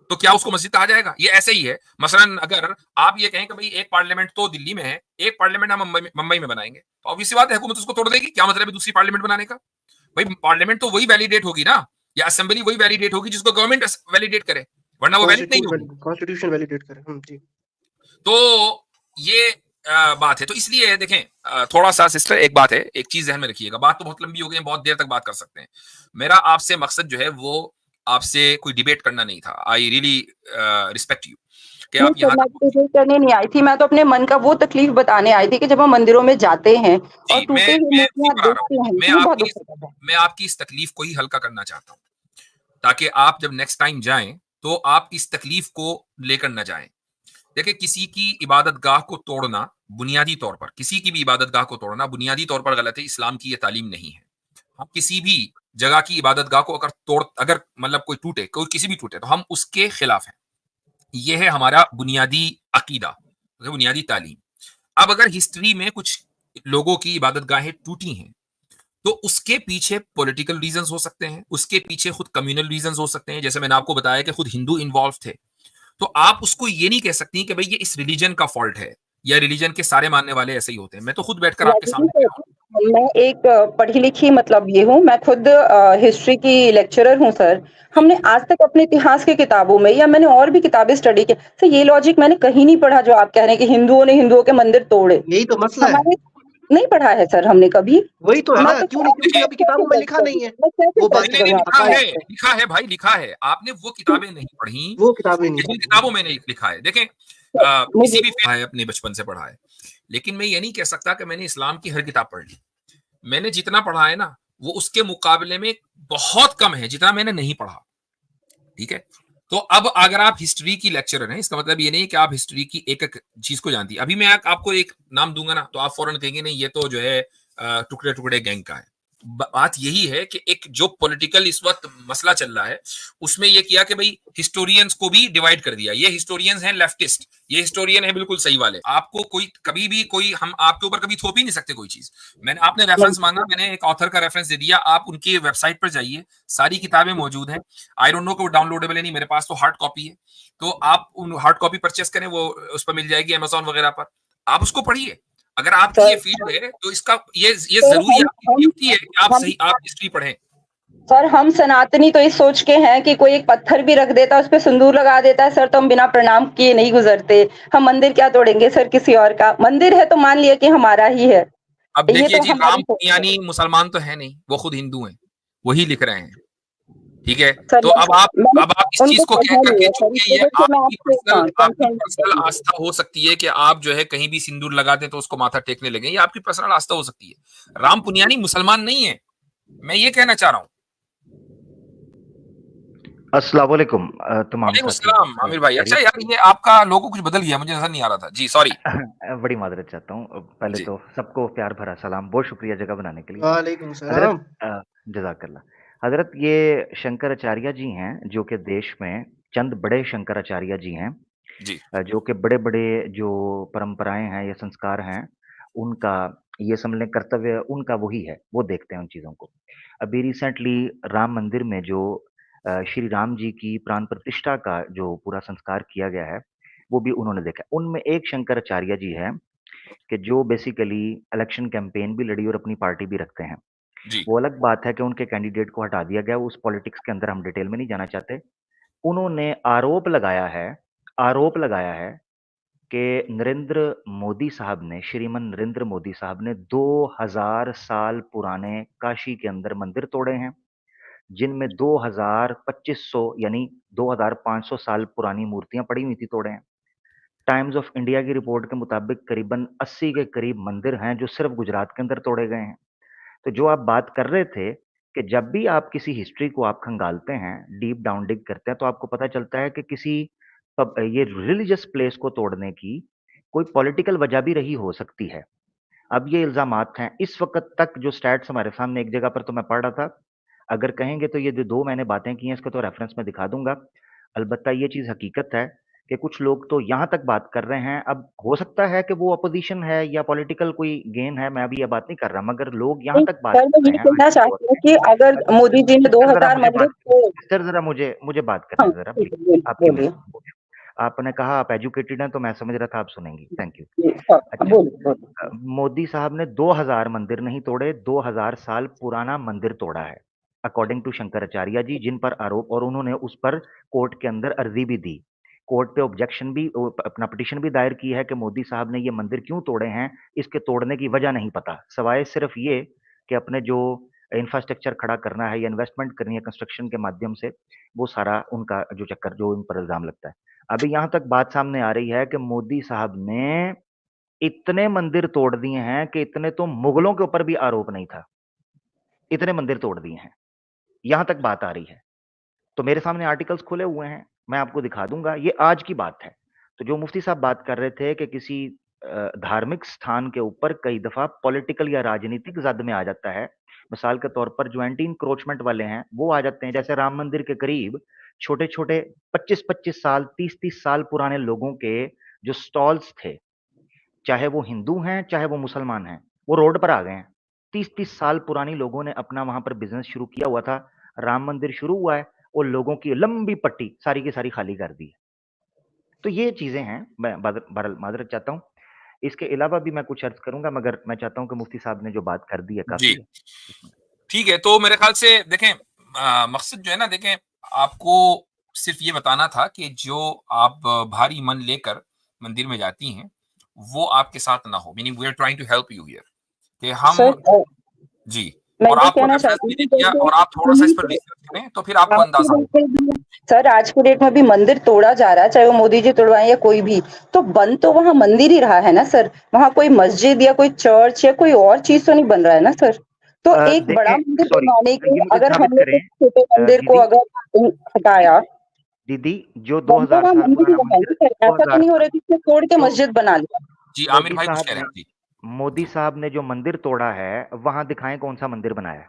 तो क्या उसको मस्जिद कहा जाएगा? ये ऐसे ही है। मसलन अगर आप ये कहें कि भाई एक पार्लियामेंट तो दिल्ली में है, एक पार्लियामेंट हम मुंबई में बनाएंगे, तो ऑब्वियसली बात है हुकूमत उसको तोड़ देगी। क्या मतलब है दूसरी पार्लियामेंट बनाने का? भाई पार्लियामेंट तो वही वैलिडेट होगी ना, या असेंबली वही वैलिडेट होगी जिसको गवर्नमेंट वैलिडेट करे, वरना वो वैलिड नहीं होगी। कॉन्स्टिट्यूशन वैलिडेट करें। जी। तो ये बात है। तो इसलिए देखें, थोड़ा सा सिस्टर एक बात है, एक चीज ध्यान में रखिएगा। बात तो बहुत लंबी हो गई, बहुत देर तक बात कर सकते हैं। मेरा आपसे मकसद जो है वो आपसे कोई डिबेट करना नहीं था। आई रियली रिस्पेक्ट यू कि नहीं आप सर, यहाँ मैं तक। डिबेट करने नहीं आई थी, मैं तो अपने मन का वो तकलीफ बताने आई थी कि जब हम मंदिरों में जाते हैं और जी, टूटे हुए मैं उसी मूर्तियां पर आ रहा देखते हूँ। हैं तो मुझे बहुत दुख होता है। मैं आपकी इस तकलीफ को ही हल्का करना चाहता हूँ, ताकि आप जब नेक्स्ट टाइम जाएं तो आप इस तकलीफ को लेकर न जाएं। देखिए, किसी की इबादत गाह को तोड़ना बुनियादी तौर पर, किसी की भी इबादत गाह को तोड़ना बुनियादी तौर पर गलत है। इस्लाम की ये तालीम नहीं है। हम किसी भी जगह की इबादत गाह को अगर मतलब कोई टूटे, कोई किसी भी टूटे, तो हम उसके खिलाफ हैं। यह है हमारा बुनियादी अकीदा, बुनियादी तालीम। अब अगर हिस्ट्री में कुछ लोगों की इबादत गाहें टूटी हैं, तो उसके पीछे पॉलिटिकल रीजंस हो सकते हैं, उसके पीछे खुद कम्युनल रीजंस हो सकते हैं। जैसे मैंने आपको बताया कि खुद हिंदू इन्वॉल्व थे। तो आप उसको ये नहीं कह सकती कि भाई ये इस रिलीजन का फॉल्ट है, या रिलीजन के सारे मानने वाले ऐसे ही होते हैं। मैं तो खुद बैठकर आपके वैसे भी सामने कह रहा हूँ। सर, मैं एक पढ़ी लिखी मतलब ये हूँ, मैं खुद हिस्ट्री की लेक्चरर हूँ सर। हमने आज तक अपने इतिहास की किताबों में या मैंने और भी किताबें स्टडी की, सर ये लॉजिक मैंने कहीं नहीं पढ़ा जो आप कह रहे हैं कि हिंदुओं ने हिंदुओं के मंदिर तोड़े। यही तो मसला है। हमारे नहीं पढ़ा है सर हमने कभी। वही तो है मैं ना, तो क्यों नहीं, क्योंकि अभी किताबों में लिखा नहीं है। मैं कैसे वो जज बात नहीं नहीं, करूँ लिखा आपको? है, लिखा है भाई, लिखा है। आपने वो किताबें नहीं पढ़ी वो किताबें नहीं जिन पढ़ी। किताबों में नहीं लिखा है। देखें, मुझे किसी भी है अपने बचपन से पढ़ा है, लेकिन मैं ये नहीं कह सकता कि मैंने इस्लाम की हर किताब पढ़ ली। मैंने जितना पढ़ा है ना, वो उसके मुकाबले में बहुत कम है जितना मैंने नहीं पढ़ा। ठीक है? तो अब अगर आप हिस्ट्री की लेक्चरर हैं, इसका मतलब ये नहीं कि आप हिस्ट्री की एक एक चीज को जानती है। अभी मैं आपको एक नाम दूंगा ना, तो आप फौरन कहेंगे नहीं ये तो जो है टुकड़े टुकड़े गैंग का है। बात यही है कि एक जो पॉलिटिकल इस वक्त मसला चल रहा है उसमें ये किया कि भाई हिस्टोरियंस को भी डिवाइड कर दिया। ये हिस्टोरियंस हैं लेफ्टिस्ट, ये हिस्टोरियन है बिल्कुल सही वाले। आपको कोई कभी भी कोई हम आपके ऊपर कभी थोप ही नहीं सकते कोई चीज। मैंने आपने रेफरेंस मांगा, मैंने एक ऑथर का रेफरेंस दे दिया, आप उनकी वेबसाइट पर जाइए, सारी किताबें मौजूद हैं। आई डोंट नो कि वो डाउनलोडेबल है नहीं, मेरे पास तो हार्ड कॉपी है, तो आप उन हार्ड कॉपी परचेस करें, वो उस पर मिल जाएगी अमेजोन वगैरह पर, आप उसको पढ़िए। अगर आपकी ये फील्ड है तो इसका ये जरूरी आपकी ड्यूटी है कि आप सही आप हिस्ट्री पढ़ें। सर हम सनातनी तो इस सोच के हैं कि कोई एक पत्थर भी रख देता है, उस पे सिंदूर लगा देता है सर, तो हम बिना प्रणाम किए नहीं गुजरते। हम मंदिर क्या तोड़ेंगे सर किसी और का? मंदिर है तो मान लिया कि हमारा ही है। अब ये देखिए तो जी, हमारी राम सोच है। पुनियानी मुसलमान तो है नहीं, वो खुद हिंदू हैं, वही लिख रहे हैं, ठीक है। सर तो अब आप इस चीज उनको को कह पढ़ा नहीं करके, है सर, चूंकि इस ये वजह से मैं आपसे आपकी कंसर्न पर्सनल आस्था हो सकती है कि आप जो है कहीं भी सिंदूर लगाते तो उसको माथा टेकने लगे, ये आपकी पर्सनल आस्था हो सकती है। राम पुनियानी मुसलमान नहीं है, मैं ये कहना चाह रहा हूँ। अस्सलाम वालेकुम तमाम वालेकुम साथी। सलाम आमिर भाई। अच्छा यार, ये आपका लोगो कुछ बदल गया, मुझे नजर नहीं आ रहा था जी, सॉरी। बड़ी मादरत चाहता हूँ। पहले जी तो सबको प्यार भरा सलाम, बहुत शुक्रिया जगह बनाने के लिए। वालेकुम हज़रत सलाम। जज़ाकल्लाह। हज़रत ये शंकराचार्य जी हैं, जो कि देश में चंद बड़े शंकराचार्य जी हैं, जी जो कि बड़े-बड़े जो परंपराएँ हैं या संस्कार हैं, उनका ये समझ लें कर्तव्य उनका वही है, वो देखते हैं उन चीज़ों को। अभी रिसेंटली राम मंदिर में जो श्री राम जी की प्राण प्रतिष्ठा का जो पूरा संस्कार किया गया है, वो भी उन्होंने देखा। उनमें एक शंकराचार्य जी हैं कि जो बेसिकली इलेक्शन कैंपेन भी लड़ी और अपनी पार्टी भी रखते हैं। जी वो अलग बात है कि उनके कैंडिडेट को हटा दिया गया, उस पॉलिटिक्स के अंदर हम डिटेल में नहीं जाना चाहते। उन्होंने आरोप लगाया है कि नरेंद्र मोदी साहब ने, श्रीमान नरेंद्र मोदी साहब ने 2000 साल पुराने काशी के अंदर मंदिर तोड़े हैं, जिनमें 2500 यानी 2500 साल पुरानी मूर्तियां पड़ी हुई थी, तोड़े हैं। टाइम्स ऑफ इंडिया की रिपोर्ट के मुताबिक करीबन 80 के करीब मंदिर हैं जो सिर्फ गुजरात के अंदर तोड़े गए हैं। तो जो आप बात कर रहे थे कि जब भी आप किसी हिस्ट्री को आप खंगालते हैं, डीप डाउन डिग करते हैं, तो आपको पता चलता है कि किसी ये रिलीजियस प्लेस को तोड़ने की कोई पॉलिटिकल वजह भी रही हो सकती है। अब ये इल्जामात हैं, इस वक्त तक जो स्टैट्स हमारे सामने, एक जगह पर तो मैं पढ़ रहा था, अगर कहेंगे तो ये जो 2 मैंने बातें की हैं, इसको तो रेफरेंस में दिखा दूँगा। अलबत्ता ये चीज़ हकीकत है कि कुछ लोग तो यहाँ तक बात कर रहे हैं, अब हो सकता है कि वो अपोज़िशन है या पॉलिटिकल कोई गेन है, मैं अभी ये बात नहीं कर रहा, मगर लोग यहाँ नहीं, तक बात सर कर मैं रहे ये हैं कहना आईटी तौर चाहती हूँ पे। कि अगर मोदी जी ने सिस्टर ज़रा 2000 मुझे मंदिर बात तोड़, सिस्टर ज़रा मुझे बात हाँ करने ज़रा ठीक प्लीज़, है, आपकी बोलिए मेहरबानी। आपने कहा आप एजुकेटेड हैं, तो मैं समझ रहा था आप सुनेंगी। Thank you. हाँ, अच्छा, बोलिए बोलिए। मोदी साहब ने 2000 मंदिर नहीं तोड़े, 2000 साल पुराना मंदिर तोड़ा है, अकॉर्डिंग टू शंकराचार्य जी, जिन पर आरोप, और उन्होंने उस पर कोर्ट के अंदर अर्जी भी दी। कोर्ट पे ऑब्जेक्शन भी, अपना पिटीशन भी दायर की है कि मोदी साहब ने ये मंदिर क्यों तोड़े हैं, इसके तोड़ने की वजह नहीं पता, सवाए सिर्फ ये कि अपने जो इंफ्रास्ट्रक्चर खड़ा करना है या इन्वेस्टमेंट करनी है कंस्ट्रक्शन के माध्यम से, वो सारा उनका जो चक्कर, जो इन पर इल्जाम लगता है। अभी यहाँ तक बात सामने आ रही है कि मोदी साहब ने इतने मंदिर तोड़ दिए हैं कि इतने तो मुगलों के ऊपर भी आरोप नहीं था, इतने मंदिर तोड़ दिए हैं, यहां तक बात आ रही है। तो मेरे सामने आर्टिकल्स खुले हुए हैं, मैं आपको दिखा दूंगा, ये आज की बात है। तो जो मुफ्ती साहब बात कर रहे थे कि किसी धार्मिक स्थान के ऊपर कई दफा पॉलिटिकल या राजनीतिक जद में आ जाता है, मिसाल के तौर पर जो एंटी इंक्रोचमेंट वाले हैं वो आ जाते हैं, जैसे राम मंदिर के करीब छोटे छोटे 25-25 साल 30-30 साल पुराने लोगों के जो स्टॉल्स थे, चाहे वो हिंदू हैं, चाहे वो मुसलमान हैं, वो रोड पर आ गए हैं। 30-30 साल पुरानी लोगों ने अपना वहाँ पर बिज़नेस शुरू किया हुआ था। राम मंदिर शुरू हुआ है और लोगों की लंबी पट्टी सारी की सारी खाली कर दी है। तो ये चीज़ें हैं, मैं बहरहाल माज़रत चाहता हूँ। इसके अलावा भी मैं कुछ अर्ज़ करूँगा, मगर मैं चाहता हूँ कि मुफ्ती साहब ने जो बात कर दी है काफ़ी जी है। इसमें ठीक है। तो मेरे ख्याल से देखें, मकसद जो है ना, देखें, आपको सिर्फ ये बताना था कि जो आप भारी मन लेकर मंदिर में जाती हैं वो आपके साथ ना हो, meaning we are trying to help you here कि हम सर जी। मैं और ये आपको कहना रेफरेंस चाहती भी हूँ दे कि दिया और आप थोड़ा सा इस पर रिसर्च करें तो फिर आपको आज की अंदाजा होगा। डेट में भी, सर आज की डेट में भी मंदिर तोड़ा जा रहा है, चाहे वो मोदी जी तोड़वाएं या कोई भी, तो बन तो वहां मंदिर ही रहा है ना सर। वहां कोई मस्जिद या कोई चर्च या कोई और चीज तो नहीं बन रहा है ना सर। तो एक बड़ा देखें, मंदिर सॉरी, बनवाने के ये मुझे अगर साबित हमने करें, कुछ छोटे मंदिर को दीदी अगर हटाया, दीदी, जो बन तो 2000 वहां साल मंदिर ही पुराना रहा है मंदिर, ना सर। ऐसा तो 2000 नहीं हो रहा कि उसको तोड़ के जो मस्जिद बना लिया। जी आमिर मोदी भाई कुछ साहब कह रहे ने हैं जी। मोदी साहब ने जो मंदिर तोड़ा है, वहाँ दिखाएँ कौन-सा मंदिर बनाया है?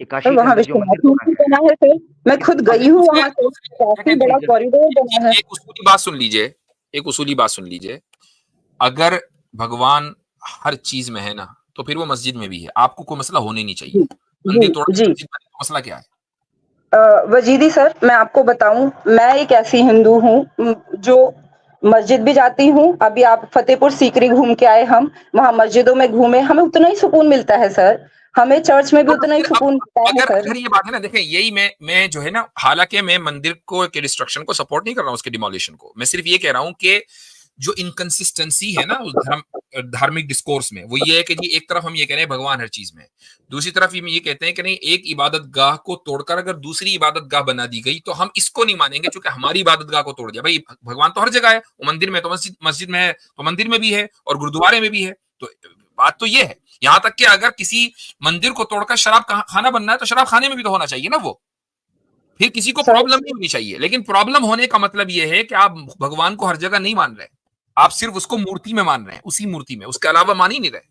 सर काशी के वहाँ अंदर जो मंदिर विश्वनाथ तोड़ा मंदिर गया है। बना है सर, मैं खुद अब गई हूँ दूसरे वहाँ से, दूसरे काफ़ी सेकंड बड़ा लीजिए, कॉरिडोर बना है। एक उसूली बात सुन लीजिए, एक उसूली बात सुन लीजिए। अगर भगवान हर चीज में है ना, तो फिर वो मस्जिद में भी है। आपको कोई मसला होने नहीं चाहिए। जी, मंदिर जी, तोड़ा जी। मस्जिद बनी, तो मसला क्या है? वजीदी सर, मैं आपको बताऊँ, मैं एक ऐसी हिंदू हूँ जो मस्जिद भी जाती हूँ। अभी आप फतेहपुर सीकरी घूम के आए हम, वहाँ मस्जिदों में घूमे, हमें उतना ही सुकून मिलता है सर। हमें चर्च में भी तो उतना ही फिर अब सुकून मिलता है अगर सर। अगर ये बात है ना, देखें यही मैं जो है ना, हालांकि मैं मंदिर को के डिस्ट्रक्शन को सपोर्ट नहीं कर रहा हूँ, उसके डिमोलिशन को। मैं सिर्फ ये कह रहा हूँ कि जो इनकंसिस्टेंसी है ना उस धार्मिक डिस्कोर्स में, वो ये है कि जी एक तरफ हम ये कह रहे हैं भगवान हर चीज में, दूसरी तरफ ये कहते हैं कि नहीं, एक इबादत गाह को तोड़कर अगर दूसरी इबादत गाह बना दी गई तो हम इसको नहीं मानेंगे, क्योंकि हमारी इबादत गाह को तोड़ दिया। भाई भगवान तो हर जगह है, वो मंदिर में तो मस्जिद में है, तो मंदिर में भी है और गुरुद्वारे में भी है। तो बात तो ये है, यहां तक कि अगर किसी मंदिर को तोड़कर शराब खाना बनना है, तो शराब खाने में भी तो होना चाहिए ना वो, फिर किसी को सर प्रॉब्लम नहीं होनी चाहिए। लेकिन प्रॉब्लम होने का मतलब ये है कि आप भगवान को हर जगह नहीं मान रहे, आप सिर्फ उसको मूर्ति में मान रहे हैं, उसी मूर्ति में, उसके अलावा मान ही नहीं रहे।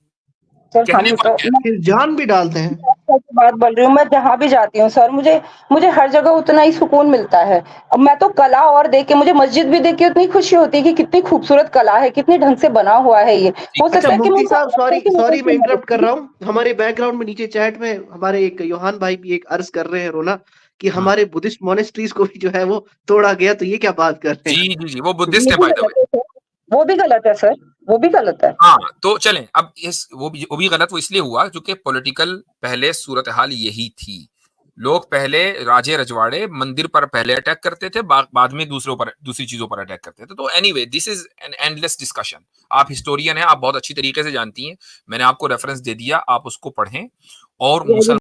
सर कहने हम को तो क्या है? मैं फिर जान भी डालते हैं। सच बात बोल रही हूँ, मैं जहाँ भी जाती हूँ सर, मुझे मुझे हर जगह उतना ही सुकून मिलता है। अब मैं तो कला और देख के, मुझे मस्जिद भी देख के उतनी खुशी होती है कि कितनी खूबसूरत कला है, कितने ढंग से बना हुआ है ये। हो ठीक है, अच्छा सकता है कि मैं मुफ्ती उनको साहब, अलग सॉरी करके सॉरी मैं मूर्ति ना इंटरप्ट कर देखूं। रहा हूँ। हमारे बैकग्राउंड में नीचे चैट में हमारे एक योहान भाई भी एक अर्ज कर रहे हैं, रोना, कि हाँ, हमारे बुद्धिस्ट मोनेस्ट्रीज को भी जो है वो तोड़ा गया, तो ये क्या बात कर रहे जी हैं? जी जी, वो बुद्धिस्ट ये है भी बाय द वे। गलत है सर, वो भी गलत है सर, वो भी गलत है। हाँ, तो चलें अब इस वो भी गलत वो इसलिए हुआ क्योंकि पॉलिटिकल पहले सूरत हाल यही थी। लोग पहले राजे रजवाड़े मंदिर पर पहले अटैक करते थे, बाद में दूसरों पर, दूसरी चीजों पर अटैक करते थे। तो anyway, this is an endless discussion. आप हिस्टोरियन हैं, आप बहुत अच्छी तरीके से जानती हैं। मैंने आपको रेफरेंस दे दिया, आप उसको पढ़ें। और ये भी